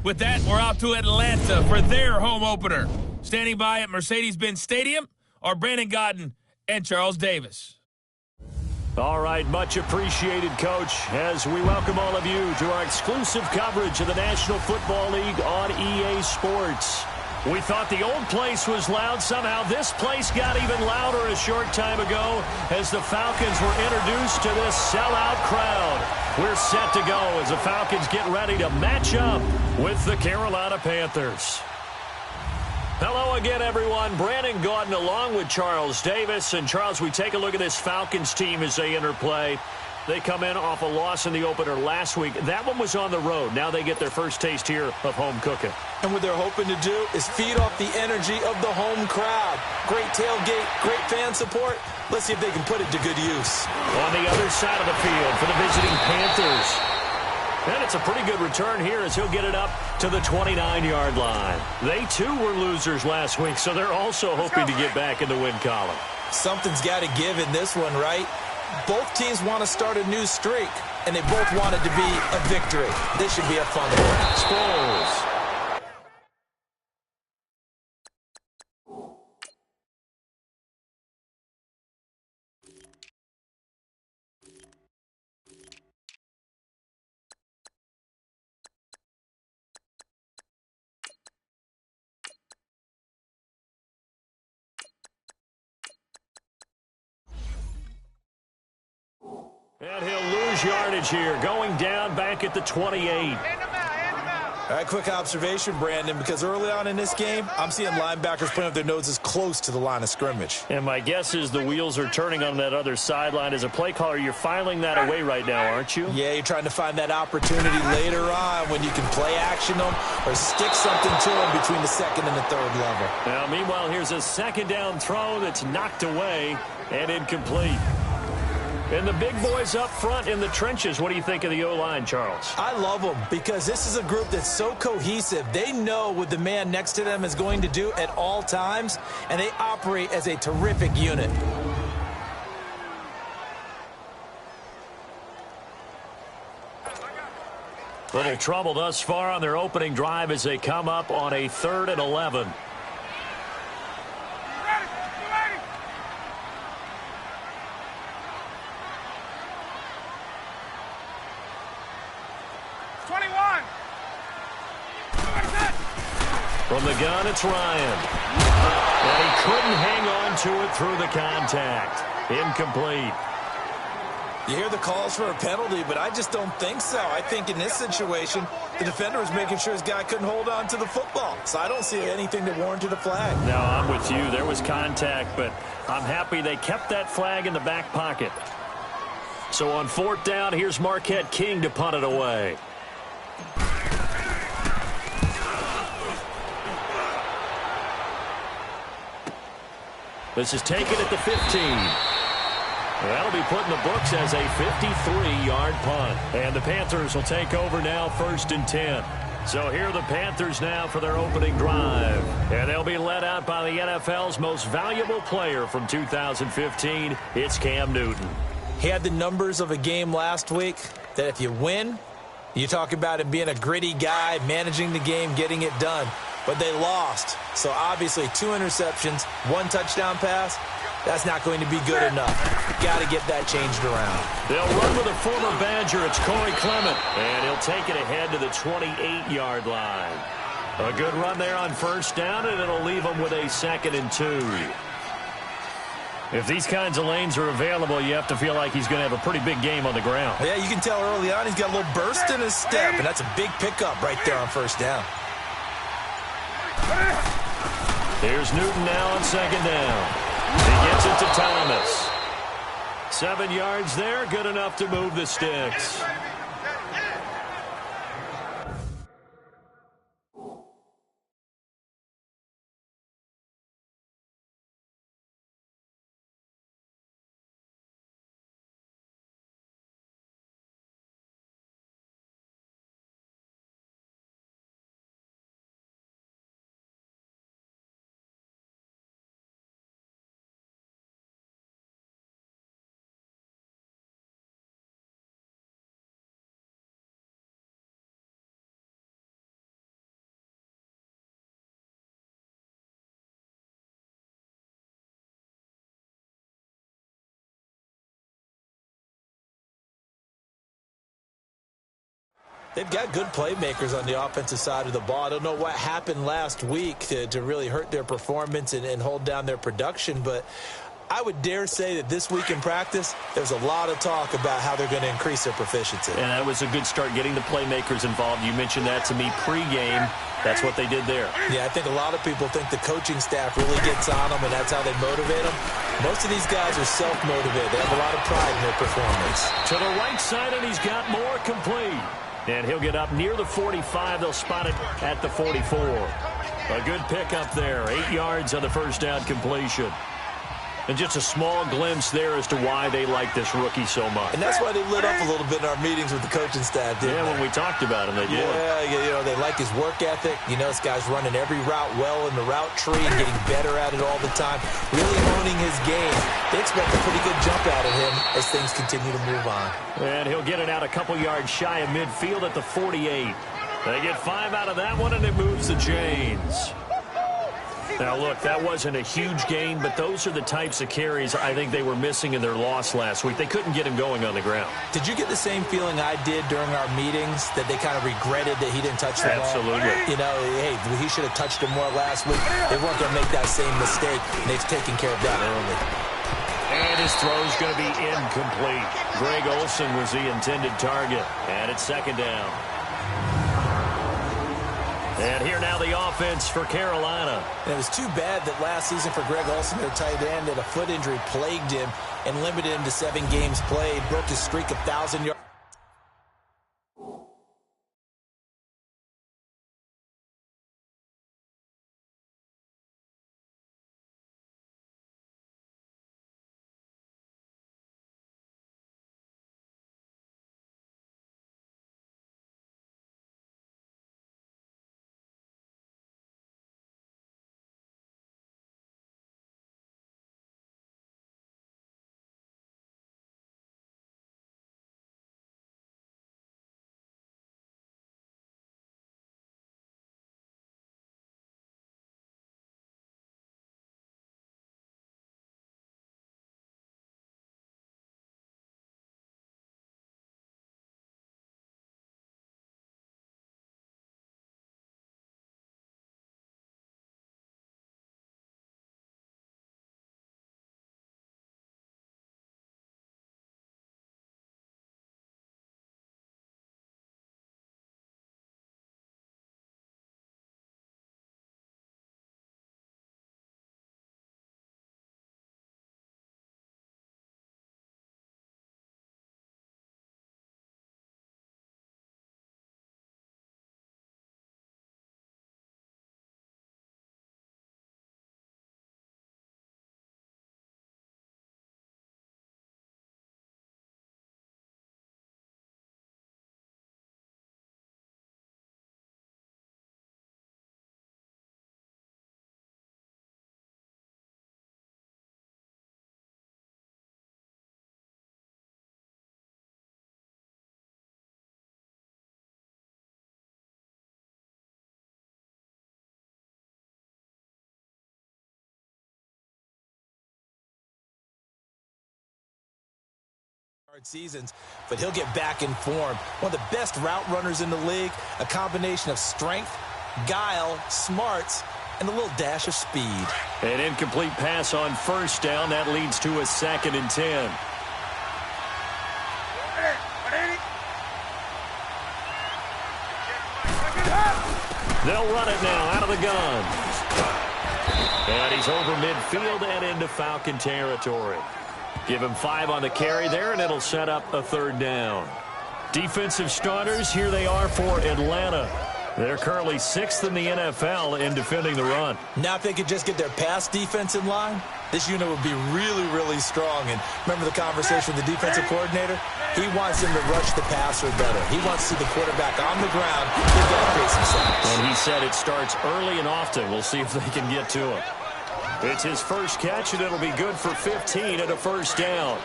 With that, we're off to Atlanta for their home opener. Standing by at Mercedes-Benz Stadium are Brandon Gaudin and Charles Davis. All right, much appreciated, Coach, as we welcome all of you to our exclusive coverage of the National Football League on EA Sports. We thought the old place was loud. Somehow this place got even louder a short time ago as the Falcons were introduced to this sellout crowd. We're set to go as the Falcons get ready to match up with the Carolina Panthers. Hello again, everyone. Brandon Gaudin along with Charles Davis. And, Charles, we take a look at this Falcons team as they enter play. They come in off a loss in the opener last week. That one was on the road. Now they get their first taste here of home cooking. And what they're hoping to do is feed off the energy of the home crowd. Great tailgate, great fan support. Let's see if they can put it to good use. On the other side of the field for the visiting Panthers. And it's a pretty good return here as he'll get it up to the 29-yard line. They, too, were losers last week, so they're also hoping to get back in the win column. Something's got to give in this one, right? Both teams want to start a new streak, and they both want it to be a victory. This should be a fun one. Sproles. And he'll lose yardage here, going down back at the 28. Hand him out, hand him out. All right, quick observation, Brandon, because early on in this game, I'm seeing linebackers putting up their noses close to the line of scrimmage. And my guess is the wheels are turning on that other sideline. As a play caller, you're filing that away right now, aren't you? Yeah, you're trying to find that opportunity later on when you can play action them or stick something to them between the second and the third level. Now, meanwhile, here's a second down throw that's knocked away and incomplete. And the big boys up front in the trenches. What do you think of the O-line, Charles? I love them because this is a group that's so cohesive. They know what the man next to them is going to do at all times, and they operate as a terrific unit. Little trouble thus far on their opening drive as they come up on a 3rd and 11. From the gun, it's Ryan. And he couldn't hang on to it through the contact. Incomplete. You hear the calls for a penalty, but I just don't think so. I think in this situation, the defender was making sure his guy couldn't hold on to the football. So I don't see anything that warranted a flag. No, I'm with you. There was contact, but I'm happy they kept that flag in the back pocket. So on 4th down, here's Marquette King to punt it away. This is taken at the 15. That'll be put in the books as a 53-yard punt. And the Panthers will take over now 1st and 10. So here are the Panthers now for their opening drive. And they'll be led out by the NFL's most valuable player from 2015. It's Cam Newton. He had the numbers of a game last week that if you win, you talk about him being a gritty guy, managing the game, getting it done. But they lost. So obviously 2 interceptions, 1 touchdown pass, that's not going to be good enough. Got to get that changed around. They'll run with a former Badger. It's Corey Clement. And he'll take it ahead to the 28-yard line. A good run there on 1st down, and it'll leave them with a 2nd and 2. If these kinds of lanes are available, you have to feel like he's going to have a pretty big game on the ground. Yeah, you can tell early on he's got a little burst in his step, and that's a big pickup right there on 1st down. Here's Newton now on 2nd down. He gets it to Thomas. 7 yards there, good enough to move the sticks. They've got good playmakers on the offensive side of the ball. I don't know what happened last week to really hurt their performance and hold down their production, but I would dare say that this week in practice, there's a lot of talk about how they're going to increase their proficiency. And that was a good start, getting the playmakers involved. You mentioned that to me pregame. That's what they did there. Yeah, I think a lot of people think the coaching staff really gets on them, and that's how they motivate them. Most of these guys are self-motivated. They have a lot of pride in their performance. To the right side, and he's got more complete. And he'll get up near the 45. They'll spot it at the 44. A good pickup there. 8 yards on the 1st down completion. And just a small glimpse there as to why they like this rookie so much. And that's why they lit up a little bit in our meetings with the coaching staff, didn't they? Yeah, when we talked about him, they did. Yeah, you know, they like his work ethic. You know, this guy's running every route well in the route tree and getting better at it all the time. Really honing his game. They expect a pretty good jump out of him as things continue to move on. And he'll get it out a couple yards shy of midfield at the 48. They get 5 out of that one, and it moves the chains. Now, look, that wasn't a huge gain, but those are the types of carries I think they were missing in their loss last week. They couldn't get him going on the ground. Did you get the same feeling I did during our meetings, that they kind of regretted that he didn't touch the ball? Absolutely. You know, hey, he should have touched him more last week. They weren't going to make that same mistake, and they've taken care of that early. And his throw's going to be incomplete. Greg Olsen was the intended target, and it's 2nd down. And here now the offense for Carolina. And it was too bad that last season for Greg Olsen, their tight end, that a foot injury plagued him and limited him to 7 games played, broke his streak of 1,000 yards. Seasons, but he'll get back in form. One of the best route runners in the league, a combination of strength, guile, smarts, and a little dash of speed. An incomplete pass on first down. That leads to a 2nd and 10. They'll run it now out of the gun. And he's over midfield and into Falcon territory. Give him 5 on the carry there, and it'll set up a 3rd down. Defensive starters, here they are for Atlanta. They're currently 6th in the NFL in defending the run. Now if they could just get their pass defense in line, this unit would be really, really strong. And remember the conversation with the defensive coordinator? He wants them to rush the passer better. He wants to see the quarterback on the ground. They've got to create some sacks. And he said it starts early and often. We'll see if they can get to him. It's his first catch, and it'll be good for 15 and a 1st down.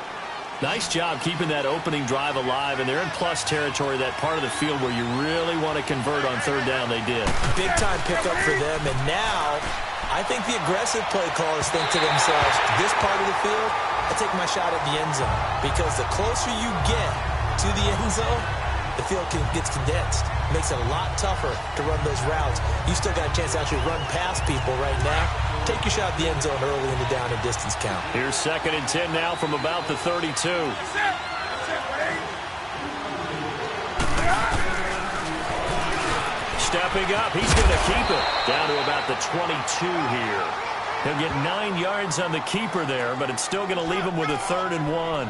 Nice job keeping that opening drive alive, and they're in plus territory, that part of the field where you really want to convert on 3rd down. They did. Big-time pickup for them, and now I think the aggressive play callers think to themselves, this part of the field, I take my shot at the end zone, because the closer you get to the end zone, the field gets condensed. Makes it a lot tougher to run those routes. You still got a chance to actually run past people right now. Take your shot at the end zone early in the down and distance count. Here's 2nd and 10 now from about the 32. Stepping up, he's going to keep it down to about the 22 here. He'll get 9 yards on the keeper there, but it's still going to leave him with a 3rd and 1.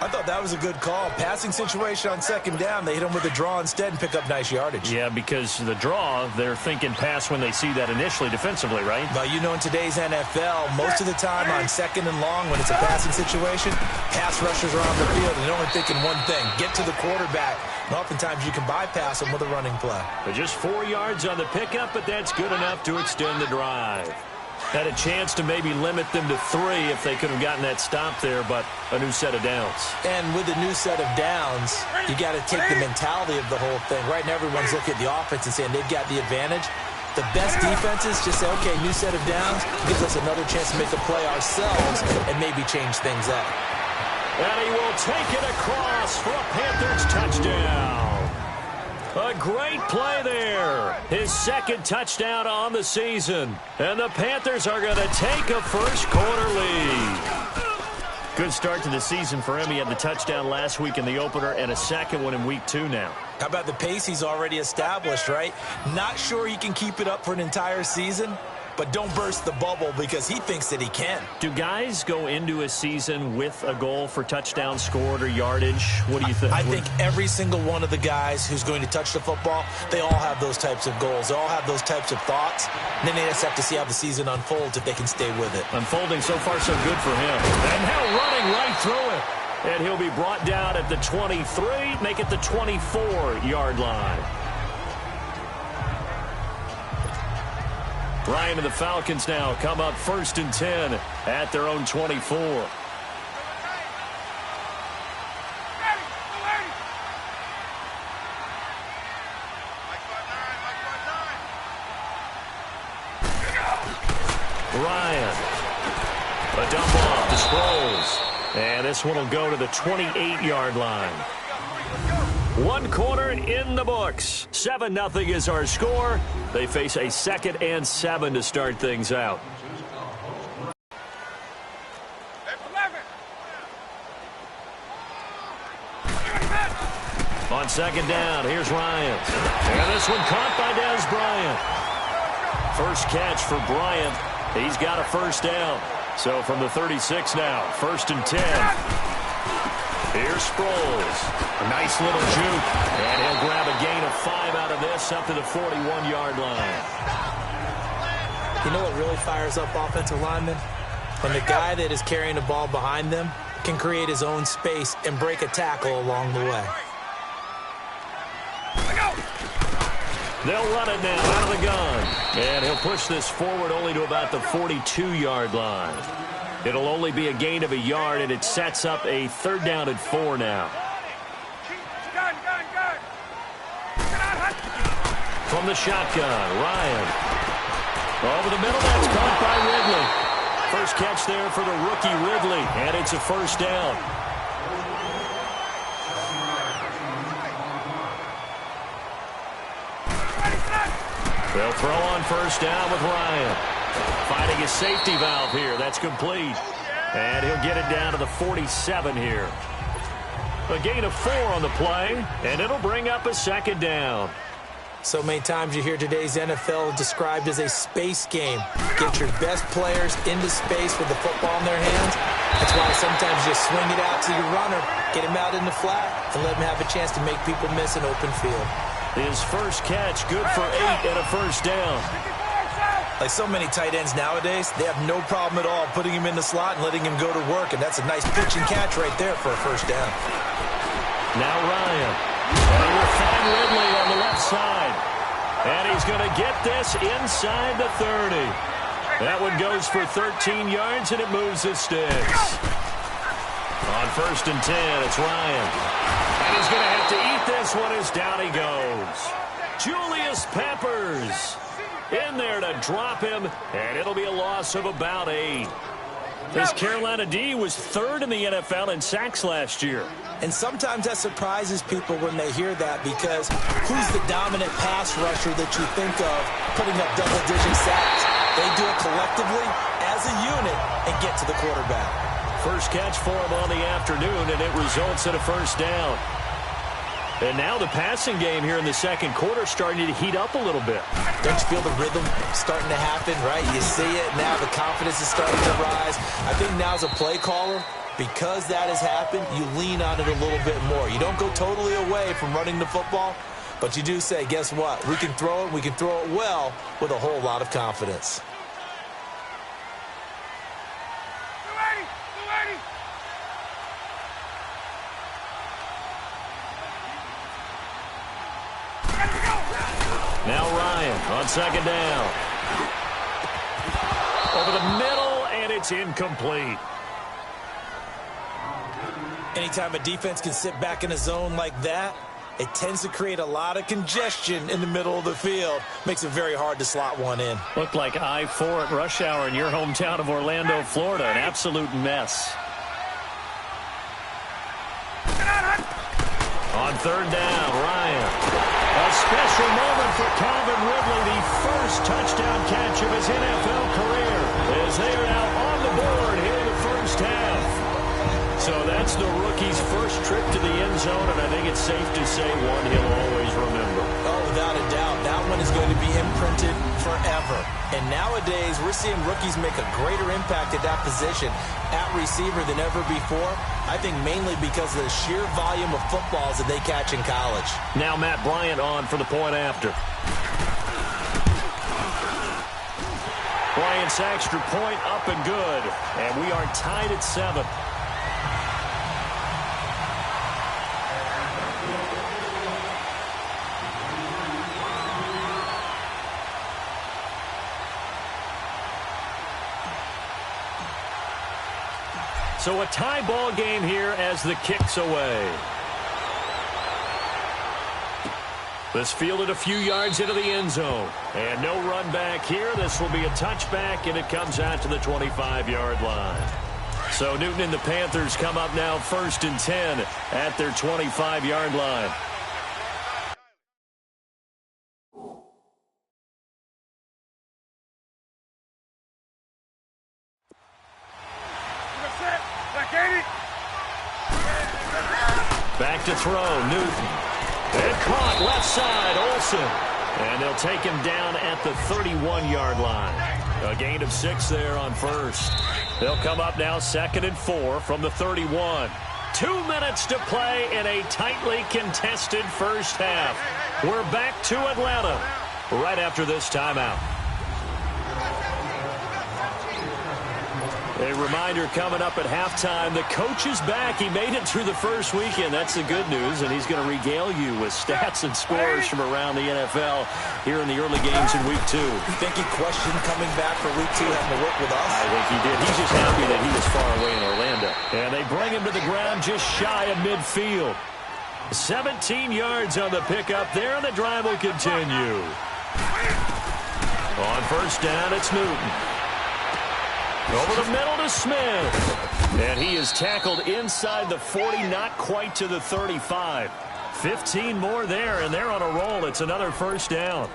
I thought that was a good call. Passing situation on 2nd down. They hit him with a draw instead and pick up nice yardage. Yeah, because the draw, they're thinking pass when they see that initially defensively, right? But you know, in today's NFL, most of the time on 2nd and long, when it's a passing situation, pass rushers are on the field and they're only thinking one thing, get to the quarterback. And oftentimes you can bypass them with a running play. But just 4 yards on the pickup, but that's good enough to extend the drive. Had a chance to maybe limit them to 3 if they could have gotten that stop there, but a new set of downs. And with a new set of downs, you got to take the mentality of the whole thing. Right now, everyone's looking at the offense and saying they've got the advantage. The best defenses just say, okay, new set of downs gives us another chance to make a play ourselves and maybe change things up. And he will take it across for a Panthers touchdown. A great play there. His 2nd touchdown on the season. And the Panthers are going to take a first quarter lead. Good start to the season for him. He had the touchdown last week in the opener and a second one in week 2 now. How about the pace he's already established, right? Not sure he can keep it up for an entire season, but don't burst the bubble because he thinks that he can. Do guys go into a season with a goal for touchdown scored or yardage? What do you think? I think every single one of the guys who's going to touch the football, they all have those types of goals. They all have those types of thoughts. And then they just have to see how the season unfolds if they can stay with it. Unfolding so far so good for him. And now running right through it. And he'll be brought down at the 23, make it the 24-yard line. Ryan and the Falcons now come up 1st and 10 at their own 24. Ryan. A dump off to Sproles. And this one will go to the 28-yard line. One quarter in the books. 7-0 is our score. They face a 2nd and 7 to start things out. On 2nd down, here's Ryan. And this one caught by Dez Bryant. First catch for Bryant. He's got a 1st down. So from the 36 now, 1st and 10. Here's Sproles. A nice little juke. And he'll grab a gain of 5 out of this up to the 41-yard line. You know what really fires up offensive linemen? When the guy that is carrying the ball behind them can create his own space and break a tackle along the way. They'll run it now out of the gun. And he'll push this forward only to about the 42-yard line. It'll only be a gain of a yard, and it sets up a 3rd down and 4 now. From the shotgun, Ryan. Over the middle, that's caught by Ridley. First catch there for the rookie Ridley, and it's a 1st down. They'll throw on 1st down with Ryan. Finding his safety valve here. That's complete. And he'll get it down to the 47 here. A gain of 4 on the play, and it'll bring up a 2nd down. So many times you hear today's NFL described as a space game. Get your best players into space with the football in their hands. That's why sometimes you swing it out to your runner, get him out in the flat, and let him have a chance to make people miss an open field. His first catch, good for 8 and a 1st down. Like so many tight ends nowadays, they have no problem at all putting him in the slot and letting him go to work, and that's a nice pitch and catch right there for a 1st down. Now Ryan. And he will find Ridley on the left side. And he's going to get this inside the 30. That one goes for 13 yards, and it moves the sticks. On 1st and 10, it's Ryan. And he's going to have to eat this one as down he goes. Julius Peppers in there to drop him, and it'll be a loss of about 8. This Carolina D was 3rd in the NFL in sacks last year. And sometimes that surprises people when they hear that, because who's the dominant pass rusher that you think of putting up double-digit sacks? They do it collectively as a unit and get to the quarterback. First catch for him on the afternoon, and it results in a 1st down. And now the passing game here in the 2nd quarter starting to heat up a little bit. Don't you feel the rhythm starting to happen, right? You see it, now the confidence is starting to rise. I think now as a play caller, because that has happened, you lean on it a little bit more. You don't go totally away from running the football, but you do say, guess what? We can throw it, we can throw it well with a whole lot of confidence. Now Ryan on 2nd down. Over the middle, and it's incomplete. Anytime a defense can sit back in a zone like that, it tends to create a lot of congestion in the middle of the field. Makes it very hard to slot one in. Looked like I-4 at rush hour in your hometown of Orlando, Florida. An absolute mess. On 3rd down, Ryan. A special moment for Calvin Ridley, the first touchdown catch of his NFL career, as they are now on the board here in the 1st half. So that's the rookie's first trip to the end zone, and I think it's safe to say one he'll always remember. Oh, without a doubt. That one is going to be imprinted forever. And nowadays, we're seeing rookies make a greater impact at that position at receiver than ever before. I think mainly because of the sheer volume of footballs that they catch in college. Now Matt Bryant on for the point after. Bryant's extra point up and good. And we are tied at 7. So a tie ball game here as the kick's away. This fielded a few yards into the end zone. And no run back here. This will be a touchback, and it comes out to the 25-yard line. So Newton and the Panthers come up now 1st and 10 at their 25-yard line. Back to throw, Newton. And caught left side, Olsen. And they'll take him down at the 31-yard line. A gain of 6 there on first. They'll come up now 2nd and 4 from the 31. 2 minutes to play in a tightly contested first half. We're back to Atlanta right after this timeout. A reminder coming up at halftime, the coach is back. He made it through the first weekend. That's the good news, and he's going to regale you with stats and scores from around the NFL here in the early games in Week 2. You think he questioned coming back for Week 2 having to work with us? I think he did. He's just happy that he was far away in Orlando. And they bring him to the ground just shy of midfield. 17 yards on the pickup there, and the drive will continue. On first down, it's Newton. Over the middle to Smith. And he is tackled inside the 40, not quite to the 35. 15 more there, and they're on a roll. It's another first down.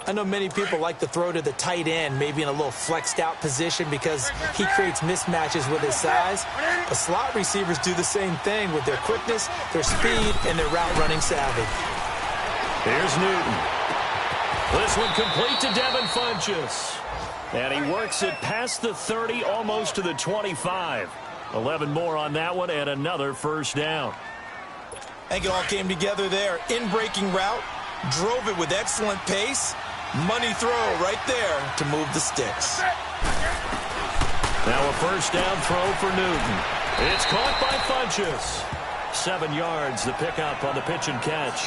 I know many people like to throw to the tight end, maybe in a little flexed out position because he creates mismatches with his size. But slot receivers do the same thing with their quickness, their speed, and their route running savvy. Here's Newton. This one complete to Devin Funchess. And he works it past the 30, almost to the 25. 11 more on that one, and another first down. I think it all came together there. In-breaking route, drove it with excellent pace. Money throw right there to move the sticks. Now a first down throw for Newton. It's caught by Funchess. 7 yards, the pickup on the pitch and catch.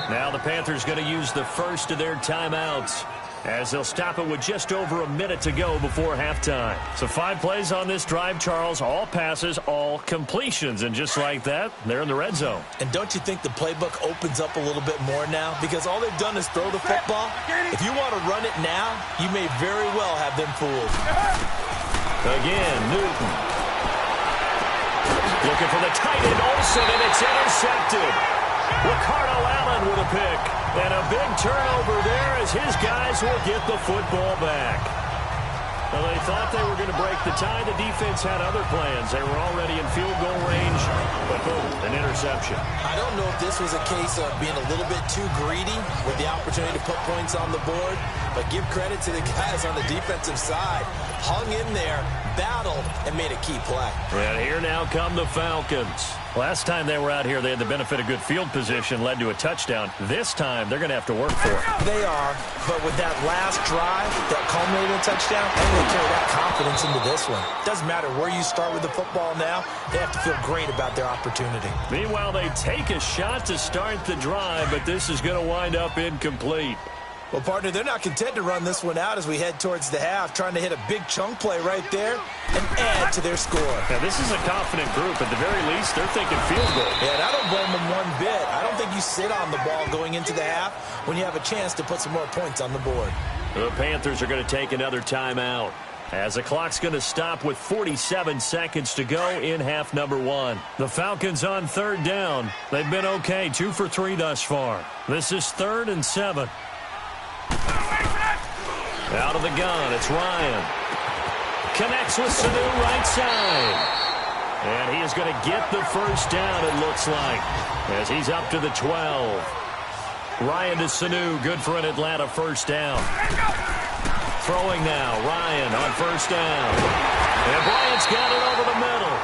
Now the Panthers going to use the first of their timeouts, as they'll stop it with just over a minute to go before halftime. So 5 plays on this drive, Charles. All passes, all completions. And just like that, they're in the red zone. And don't you think the playbook opens up a little bit more now? Because all they've done is throw the football. If you want to run it now, you may very well have them fooled. Again, Newton. Looking for the tight end, Olsen, and it's intercepted. Ricardo Allen with a pick. And a big turnover there as his guys will get the football back. Well, they thought they were going to break the tie. The defense had other plans. They were already in field goal range, but boom, an interception. I don't know if this was a case of being a little bit too greedy with the opportunity to put points on the board, but give credit to the guys on the defensive side. Hung in there, battled, and made a key play. And here now come the Falcons. Last time they were out here, they had the benefit of good field position, led to a touchdown. This time, they're going to have to work for it. They are, but with that last drive that culminated in a touchdown, they're going to carry that confidence into this one. Doesn't matter where you start with the football now, they have to feel great about their opportunity. Meanwhile, they take a shot to start the drive, but this is going to wind up incomplete. Well, partner, they're not content to run this one out as we head towards the half, trying to hit a big chunk play right there and add to their score. Now, this is a confident group. At the very least, they're thinking field goal. Yeah, and I don't blame them one bit. I don't think you sit on the ball going into the half when you have a chance to put some more points on the board. The Panthers are going to take another timeout, as the clock's going to stop with 47 seconds to go in half number 1. The Falcons on third down. They've been okay, 2 for 3 thus far. This is 3rd and 7. Out of the gun, it's Ryan. Connects with Sanu right side. And he is going to get the first down, it looks like, as he's up to the 12. Ryan to Sanu, good for an Atlanta first down. Throwing now, Ryan on first down. And Bryant's got it over the middle.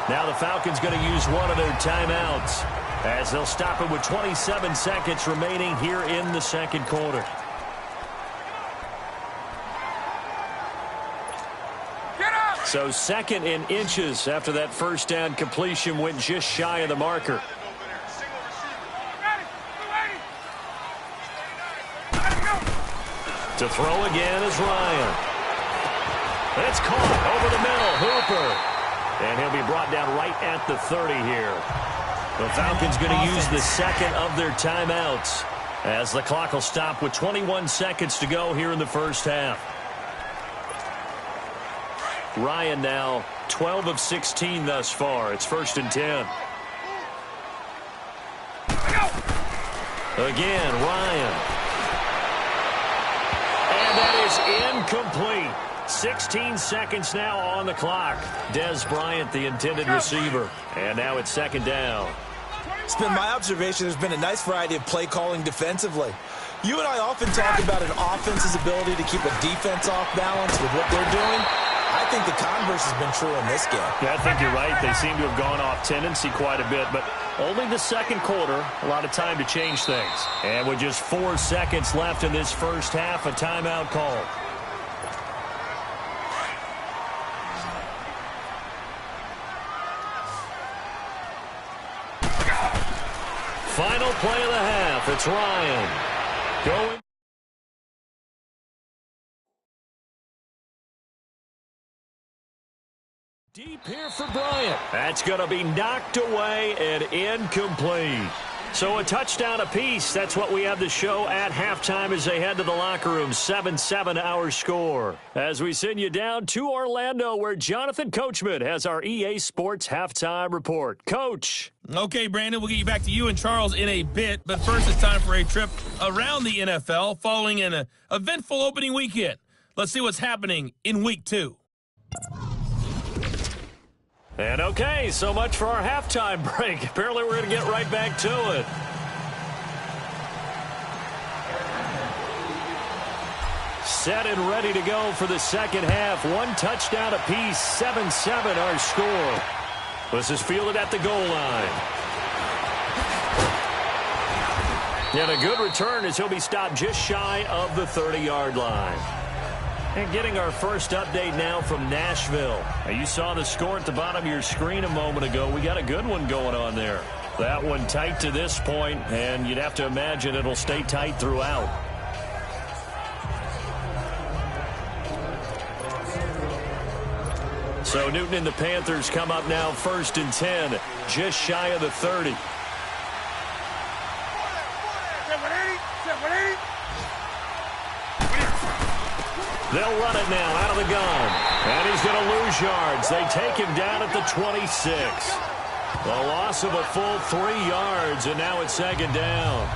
Now the Falcons going to use one of their timeouts as they'll stop it with 27 seconds remaining here in the second quarter. So second in inches after that first down completion went just shy of the marker. To throw again is Ryan. It's caught over the middle. Hooper. And he'll be brought down right at the 30 here. The Falcons going to use the second of their timeouts as the clock will stop with 21 seconds to go here in the first half. Ryan now 12 of 16 thus far. It's 1st and 10. Again, Ryan. And that is incomplete. 16 seconds now on the clock. Des Bryant, the intended receiver. And now it's 2nd down. It's been my observation there's been a nice variety of play calling defensively. You and I often talk about an offense's ability to keep a defense off balance with what they're doing. I think the converse has been true in this game. Yeah, I think you're right. They seem to have gone off tendency quite a bit, but only the second quarter, a lot of time to change things. And with just 4 seconds left in this first half, a timeout call. Final play of the half. It's Ryan going. Deep here for Bryant. That's going to be knocked away and incomplete. So a touchdown apiece. That's what we have to show at halftime as they head to the locker room. 7-7 our score. As we send you down to Orlando where Jonathan Coachman has our EA Sports halftime report. Coach. Okay, Brandon, we'll get you back to you and Charles in a bit. But first it's time for a trip around the NFL following an eventful opening weekend. Let's see what's happening in Week 2. And okay, so much for our halftime break. Apparently we're going to get right back to it. Set and ready to go for the second half. 1 touchdown apiece, 7-7 our score. This is fielded at the goal line. And a good return as he'll be stopped just shy of the 30-yard line. And getting our first update now from Nashville. Now you saw the score at the bottom of your screen a moment ago. We got a good one going on there. That one tight to this point, and you'd have to imagine it'll stay tight throughout. So Newton and the Panthers come up now 1st and 10, just shy of the 30. They'll run it now out of the gun. And he's going to lose yards. They take him down at the 26. A loss of a full 3 yards, and now it's 2nd down.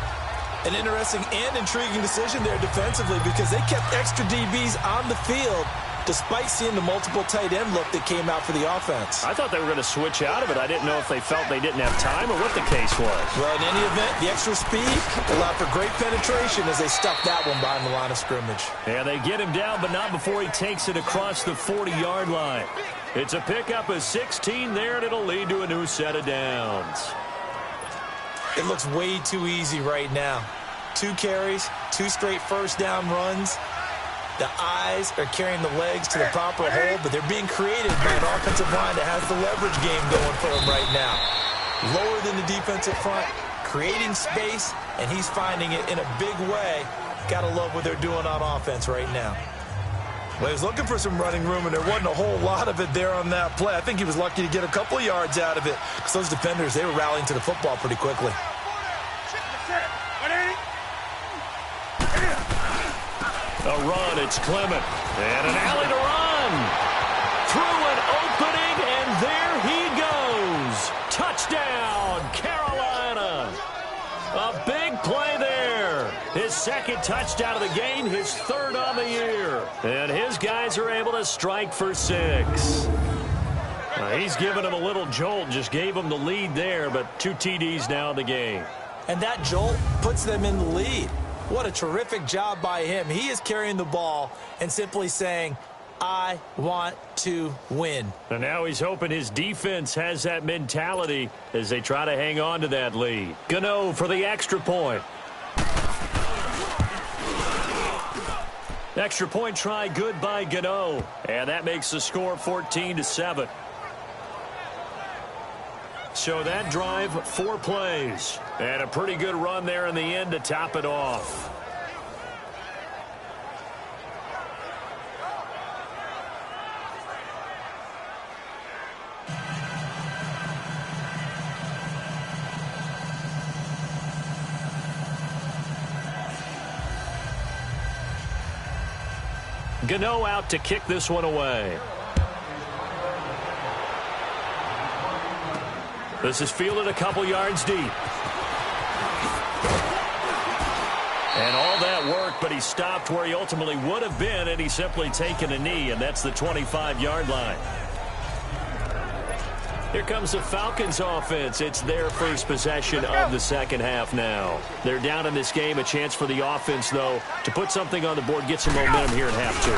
An interesting and intriguing decision there defensively because they kept extra DBs on the field despite seeing the multiple tight end look that came out for the offense. I thought they were going to switch out of it. I didn't know if they felt they didn't have time or what the case was. Well, in any event, the extra speed allowed for great penetration as they stuffed that one behind the line of scrimmage. Yeah, they get him down, but not before he takes it across the 40-yard line. It's a pickup of 16 there, and it'll lead to a new set of downs. It looks way too easy right now. 2 carries, 2 straight first down runs. The eyes are carrying the legs to the proper hole, but they're being created by an offensive line that has the leverage game going for them right now. Lower than the defensive front, creating space, and he's finding it in a big way. Got to love what they're doing on offense right now. Well, he was looking for some running room, and there wasn't a whole lot of it there on that play. I think he was lucky to get a couple of yards out of it because those defenders, they were rallying to the football pretty quickly. A run, it's Clement. And an alley to run. Through an opening, and there he goes. Touchdown, Carolina. A big play there. His 2nd touchdown of the game, his 3rd on the year. And his guys are able to strike for 6. He's given him a little jolt, just gave him the lead there, but 2 TDs now in the game. And that jolt puts them in the lead. What a terrific job by him. He is carrying the ball and simply saying, I want to win. And now he's hoping his defense has that mentality as they try to hang on to that lead. Gano for the extra point. Extra point try good by Gano. And that makes the score 14-7. So that drive, 4 plays. And a pretty good run there in the end to top it off. Gano out to kick this one away. This is fielded a couple yards deep. And all that work, but he stopped where he ultimately would have been, and he's simply taken a knee, and that's the 25-yard line. Here comes the Falcons offense. It's their first possession of the second half now. They're down in this game. A chance for the offense, though, to put something on the board, get some momentum here in half 2.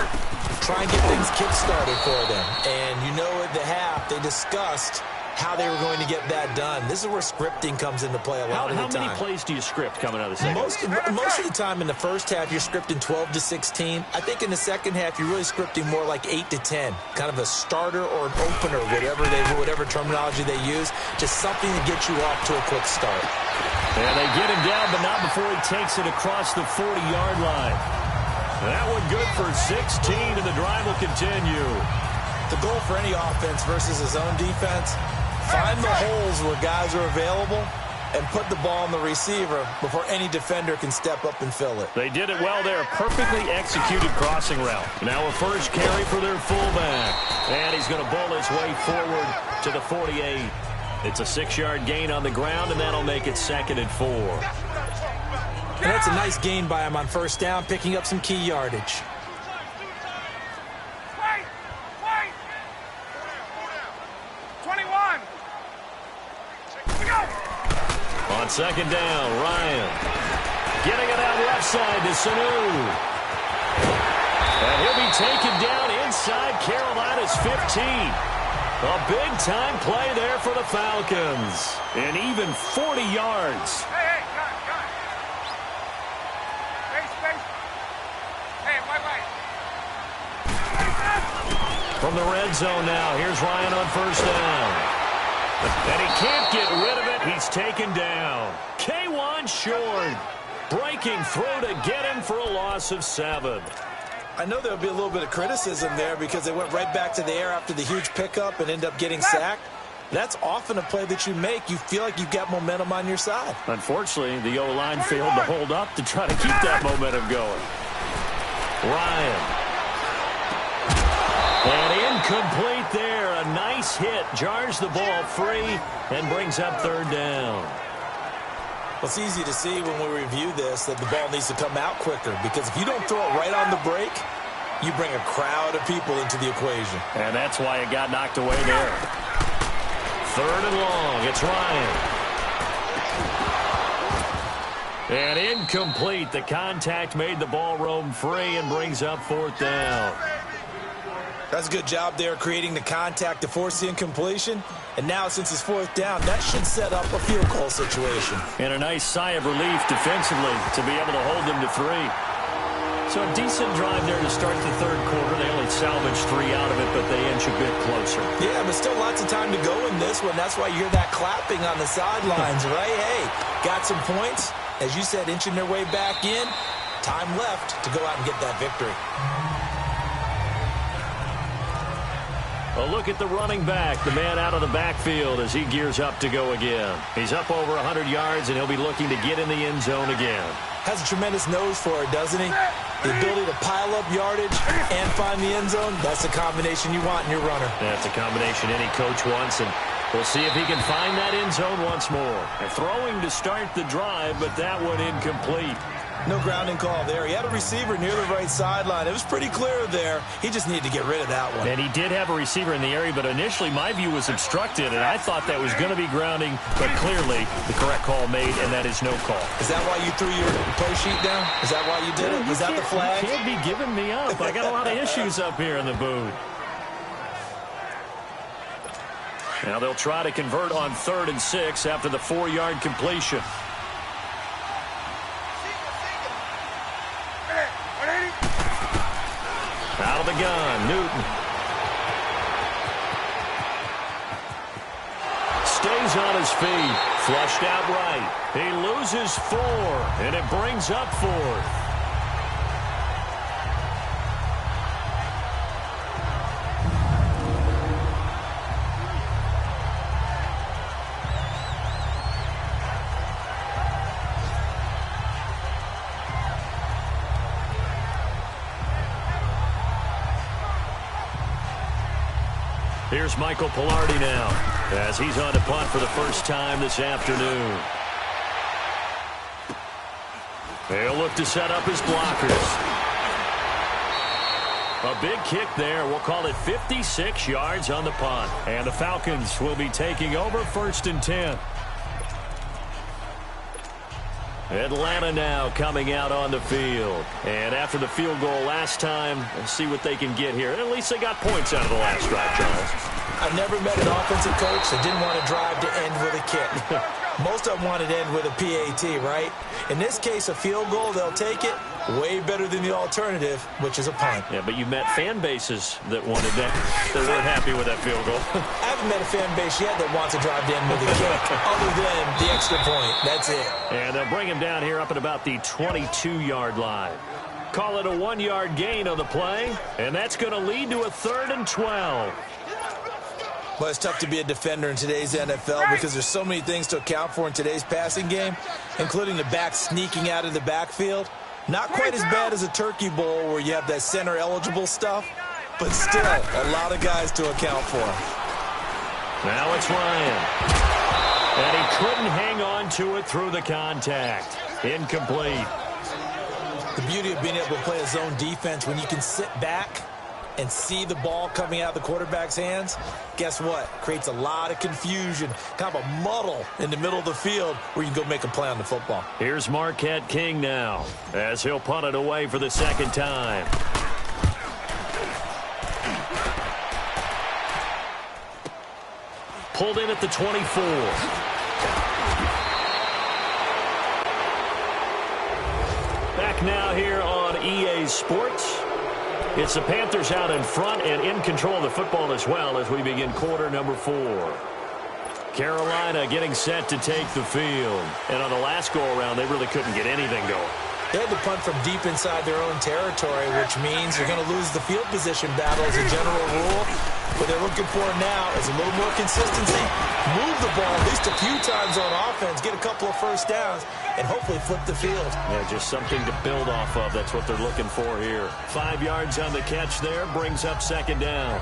Try and get things kick-started for them. And you know at the half, they discussed how they were going to get that done. This is where scripting comes into play a lot of the time. How many plays do you script coming out of the second half? Most of the time in the first half, you're scripting 12 to 16. I think in the second half, you're really scripting more like 8 to 10. Kind of a starter or an opener, whatever terminology they use. Just something to get you off to a quick start. And they get him down, but not before he takes it across the 40-yard line. That one good for 16, and the drive will continue. The goal for any offense versus his own defense, find the holes where guys are available and put the ball on the receiver before any defender can step up and fill it. They did it well there. Perfectly executed crossing route. Now a first carry for their fullback. And he's going to bowl his way forward to the 48. It's a 6-yard gain on the ground, and that'll make it 2nd and 4. And that's a nice gain by him on first down, picking up some key yardage. On second down, Ryan getting it out left side to Sanu. And he'll be taken down inside Carolina's 15. A big-time play there for the Falcons. And even 40 yards. Hey, guys. Space. Hey, wait. From the red zone now, here's Ryan on first down. And he can't get rid of it. He's taken down. K1 short. Breaking through to get him for a loss of 7. I know there'll be a little bit of criticism there because they went right back to the air after the huge pickup and end up getting sacked. That's often a play that you make. You feel like you've got momentum on your side. Unfortunately, the O-line failed to hold up to try to keep that momentum going. Ryan. And incomplete there. A nice hit. Jars the ball free and brings up 3rd down. Well, it's easy to see when we review this that the ball needs to come out quicker because if you don't throw it right on the break, you bring a crowd of people into the equation. And that's why it got knocked away there. 3rd and long. It's Ryan. And incomplete. The contact made the ball roam free and brings up 4th down. That's a good job there creating the contact to force the incompletion. And now since it's 4th down, that should set up a field goal situation. And a nice sigh of relief defensively to be able to hold them to 3. So a decent drive there to start the 3rd quarter. They only salvaged 3 out of it, but they inch a bit closer. Yeah, but still lots of time to go in this one. That's why you hear that clapping on the sidelines, right? Hey, got some points. As you said, inching their way back in. Time left to go out and get that victory. A look at the running back, the man out of the backfield as he gears up to go again. He's up over 100 yards, and he'll be looking to get in the end zone again. Has a tremendous nose for it, doesn't he? The ability to pile up yardage and find the end zone, that's the combination you want in your runner. That's a combination any coach wants, and we'll see if he can find that end zone once more. They're throwing to start the drive, but that one incomplete. No grounding call there. He had a receiver near the right sideline. It was pretty clear there. He just needed to get rid of that one. And he did have a receiver in the area, but initially my view was obstructed, and I thought that was going to be grounding, but clearly the correct call made, and that is no call. Is that why you threw your play sheet down? Is that why you did it? Was that the flag? You can't be giving me up. I got a lot of issues up here in the booth. Now they'll try to convert on 3rd and 6 after the 4-yard completion. Out of the gun, Newton. Stays on his feet. Flushed out right. He loses 4, and it brings up 4th. Here's Michael Pilardi now, as he's on to punt for the first time this afternoon. They'll look to set up his blockers. A big kick there. We'll call it 56 yards on the punt. And the Falcons will be taking over 1st and 10. Atlanta now coming out on the field. And after the field goal last time, let's see what they can get here. At least they got points out of the last drive, Charles. I've never met an offensive coach that didn't want to drive to end with a kick. Most of them wanted to end with a PAT, right? In this case, a field goal, they'll take it. Way better than the alternative, which is a punt. Yeah, but you met fan bases that wanted that. They weren't happy with that field goal. I haven't met a fan base yet that wants to drive to end with a kick, other than the extra point. That's it. And they'll bring him down here up at about the 22-yard line. Call it a 1-yard gain on the play, and that's going to lead to a 3rd and 12. Well, it's tough to be a defender in today's NFL because there's so many things to account for in today's passing game, including the back sneaking out of the backfield. Not quite as bad as a turkey bowl where you have that center-eligible stuff, but still a lot of guys to account for. Now it's Ryan. And he couldn't hang on to it through the contact. Incomplete. The beauty of being able to play a zone defense when you can sit back and see the ball coming out of the quarterback's hands, guess what? Creates a lot of confusion, kind of a muddle in the middle of the field where you can go make a play on the football. Here's Marquette King now, as he'll punt it away for the 2nd time. Pulled in at the 24. Back now here on EA Sports. It's the Panthers out in front and in control of the football as well as we begin quarter number 4. Carolina getting set to take the field. And on the last go-around, they really couldn't get anything going. They had to punt from deep inside their own territory, which means you're going to lose the field position battle as a general rule. What they're looking for now is a little more consistency. Move the ball at least a few times on offense, get a couple of first downs, and hopefully flip the field. Yeah, just something to build off of. That's what they're looking for here. 5 yards on the catch there, brings up 2nd down.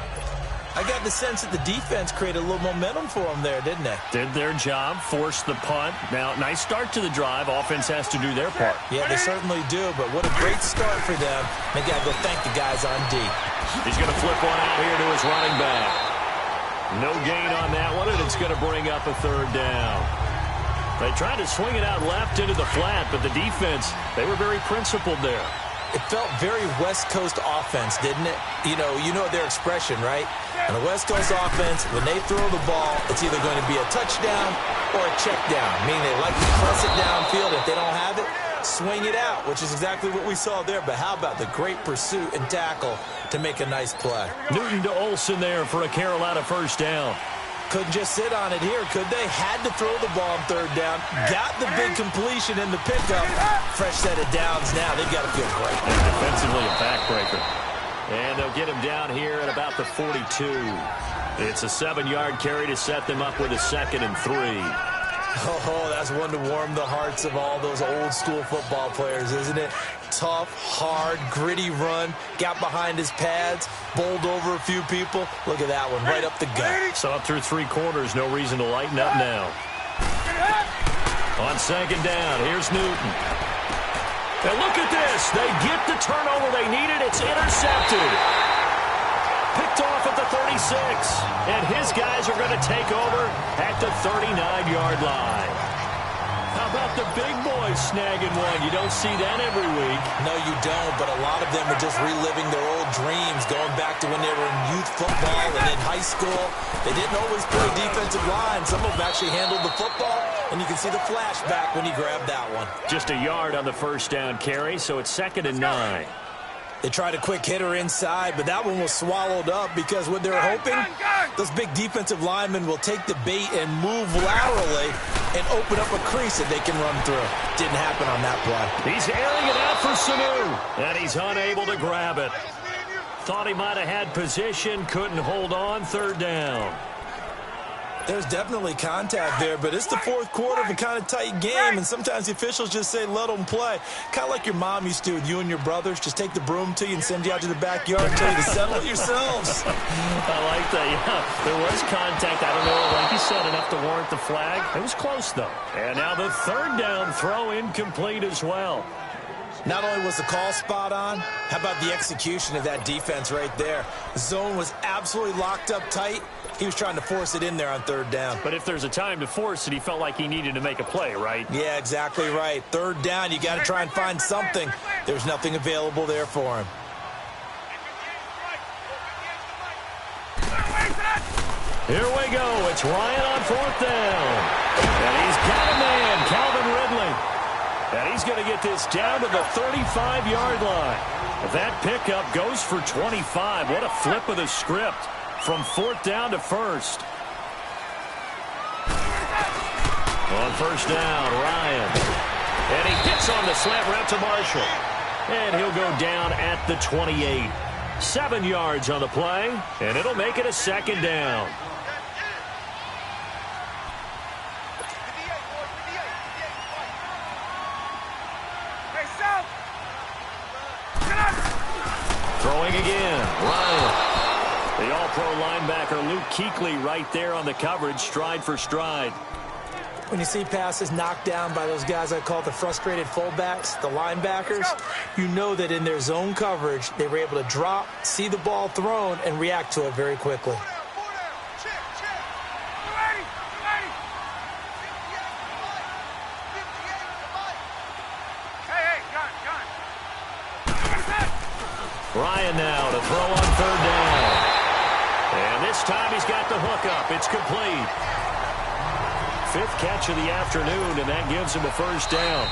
I got the sense that the defense created a little momentum for them there, didn't they? Did their job, forced the punt. Now, nice start to the drive. Offense has to do their part. Yeah, they certainly do, but what a great start for them. They got to go thank the guys on D. He's going to flip one out here to his running back. No gain on that one, and it's going to bring up a 3rd down. They tried to swing it out left into the flat, but the defense, they were very principled there. It felt very West Coast offense, didn't it? You know their expression, right? On the West Coast offense, when they throw the ball, it's either going to be a touchdown or a check down, meaning they like to press it downfield. If they don't have it, swing it out, which is exactly what we saw there. But how about the great pursuit and tackle to make a nice play? Newton to Olsen there for a Carolina 1st down. Couldn't just sit on it here, could they? Had to throw the ball on 3rd down. Got the big completion in the pickup. Fresh set of downs now. They've got to feel great. And defensively, a backbreaker. And they'll get him down here at about the 42. It's a 7-yard carry to set them up with a 2nd and 3. Oh, that's one to warm the hearts of all those old-school football players, isn't it? Tough, hard, gritty run. Got behind his pads, bowled over a few people. Look at that one, right up the gut. Saw it through 3 quarters. No reason to lighten up now. On 2nd down, here's Newton. And look at this. They get the turnover they needed. It's intercepted. Picked off at the 36. And his guys are going to take over at the 39-yard line. How about the big boys snagging one? You don't see that every week. No, you don't, but a lot of them are just reliving their old dreams, going back to when they were in youth football and in high school. They didn't always play defensive line. Some of them actually handled the football, and you can see the flashback when he grabbed that one. Just a yard on the first down carry, so it's 2nd and 9. They tried a quick hitter inside, but that one was swallowed up because what they're hoping, those big defensive linemen will take the bait and move laterally and open up a crease that they can run through. Didn't happen on that play. He's airing it out for Sanu, and he's unable to grab it. Thought he might have had position, couldn't hold on, 3rd down. There's definitely contact there, but it's the 4th quarter of a kind of tight game, and sometimes the officials just say, let them play. Kind of like your mom used to with you and your brothers. Just take the broom to you and send you out to the backyard and tell you to settle it yourselves. I like that, yeah. There was contact. I don't know, like you said, enough to warrant the flag. It was close, though. And now the 3rd down throw incomplete as well. Not only was the call spot on, how about the execution of that defense right there? The zone was absolutely locked up tight. He was trying to force it in there on 3rd down. But if there's a time to force it, he felt like he needed to make a play, right? Yeah, exactly right. 3rd down, you got to try and find something. There's nothing available there for him. Here we go. It's Ryan on 4th down. And he's got a man, Calvin Ridley. And he's going to get this down to the 35-yard line. That pickup goes for 25. What a flip of the script from 4th down to 1st. On 1st down, Ryan. And he hits on the slant route to Marshall. And he'll go down at the 28. 7 yards on the play, and it'll make it a 2nd down. Throwing again, Ryan. The all-pro linebacker Luke Kuechly right there on the coverage, stride for stride. When you see passes knocked down by those guys I call the frustrated fullbacks, the linebackers, you know that in their zone coverage, they were able to drop, see the ball thrown, and react to it very quickly. Ryan now to throw on 3rd down. And this time he's got the hookup. It's complete. 5th catch of the afternoon, and that gives him a 1st down.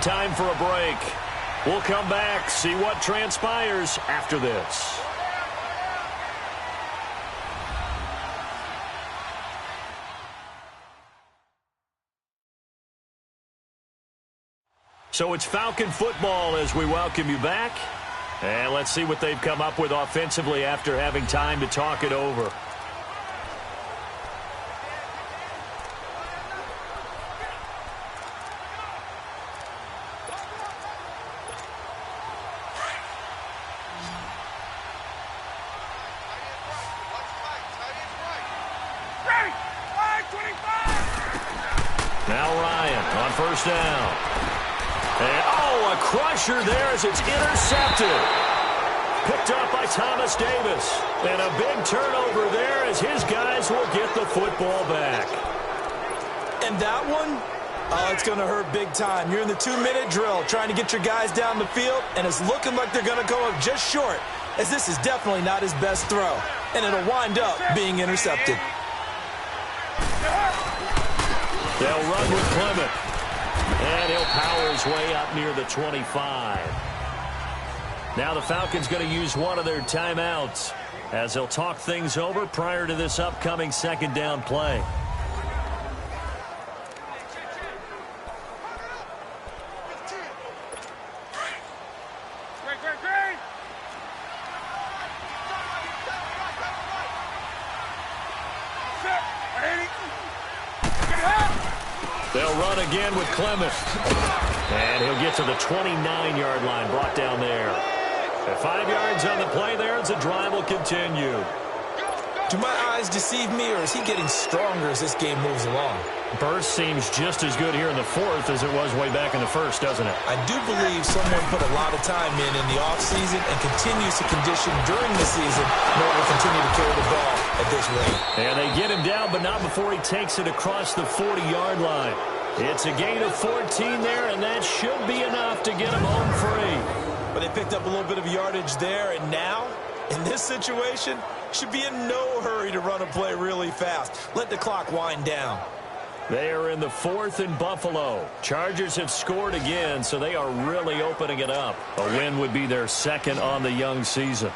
Time for a break. We'll come back, see what transpires after this. So it's Falcon football as we welcome you back. And let's see what they've come up with offensively after having time to talk it over. Now Ryan on 1st down. And, a crusher there as it's intercepted. Picked up by Thomas Davis. And a big turnover there as his guys will get the football back. And that one, it's going to hurt big time. You're in the 2-minute drill trying to get your guys down the field, and it's looking like they're going to go up just short, as this is definitely not his best throw. And it'll wind up being intercepted. They'll run with Clement. And he'll power his way up near the 25. Now the Falcons going to use one of their timeouts as they'll talk things over prior to this upcoming 2nd down play. They'll run again with Clement. And he'll get to the 29-yard line, brought down there. At 5 yards on the play there, as the drive will continue. Do my eyes deceive me, or is he getting stronger as this game moves along? Burst seems just as good here in the fourth as it was way back in the first, doesn't it? I do believe someone put a lot of time in the offseason and continues to condition during the season in order to continue to carry the ball at this rate. And they get him down, but not before he takes it across the 40-yard line. It's a gain of 14 there, and that should be enough to get him home free. But they picked up a little bit of yardage there, and now, in this situation, should be in no hurry to run a play really fast. Let the clock wind down. They are in the fourth in Buffalo. Chargers have scored again, so they are really opening it up. A win would be their second on the young season.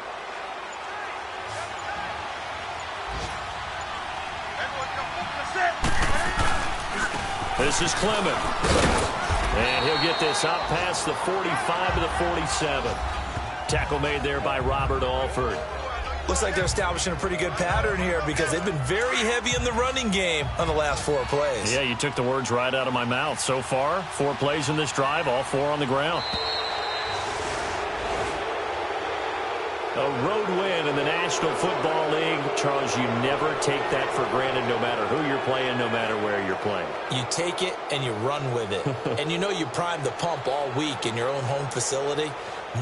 This is Clement. And he'll get this out past the 45 to the 47. Tackle made there by Robert Alford. Looks like they're establishing a pretty good pattern here because they've been very heavy in the running game on the last 4 plays. Yeah, you took the words right out of my mouth. So far, 4 plays in this drive, all 4 on the ground. A road win in the National Football League. Charles, you never take that for granted no matter who you're playing, no matter where you're playing. You take it and you run with it. And you know you primed the pump all week in your own home facility.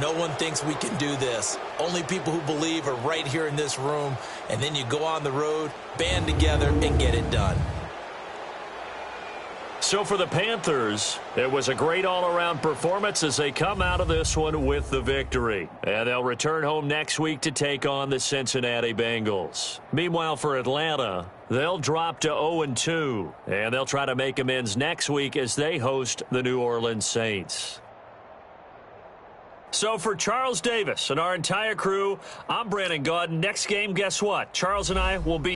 No one thinks we can do this. Only people who believe are right here in this room. And then you go on the road, band together, and get it done. So for the Panthers, it was a great all-around performance as they come out of this one with the victory. And they'll return home next week to take on the Cincinnati Bengals. Meanwhile, for Atlanta, they'll drop to 0-2. And they'll try to make amends next week as they host the New Orleans Saints. So for Charles Davis and our entire crew, I'm Brandon Gaudin. Next game, guess what? Charles and I will be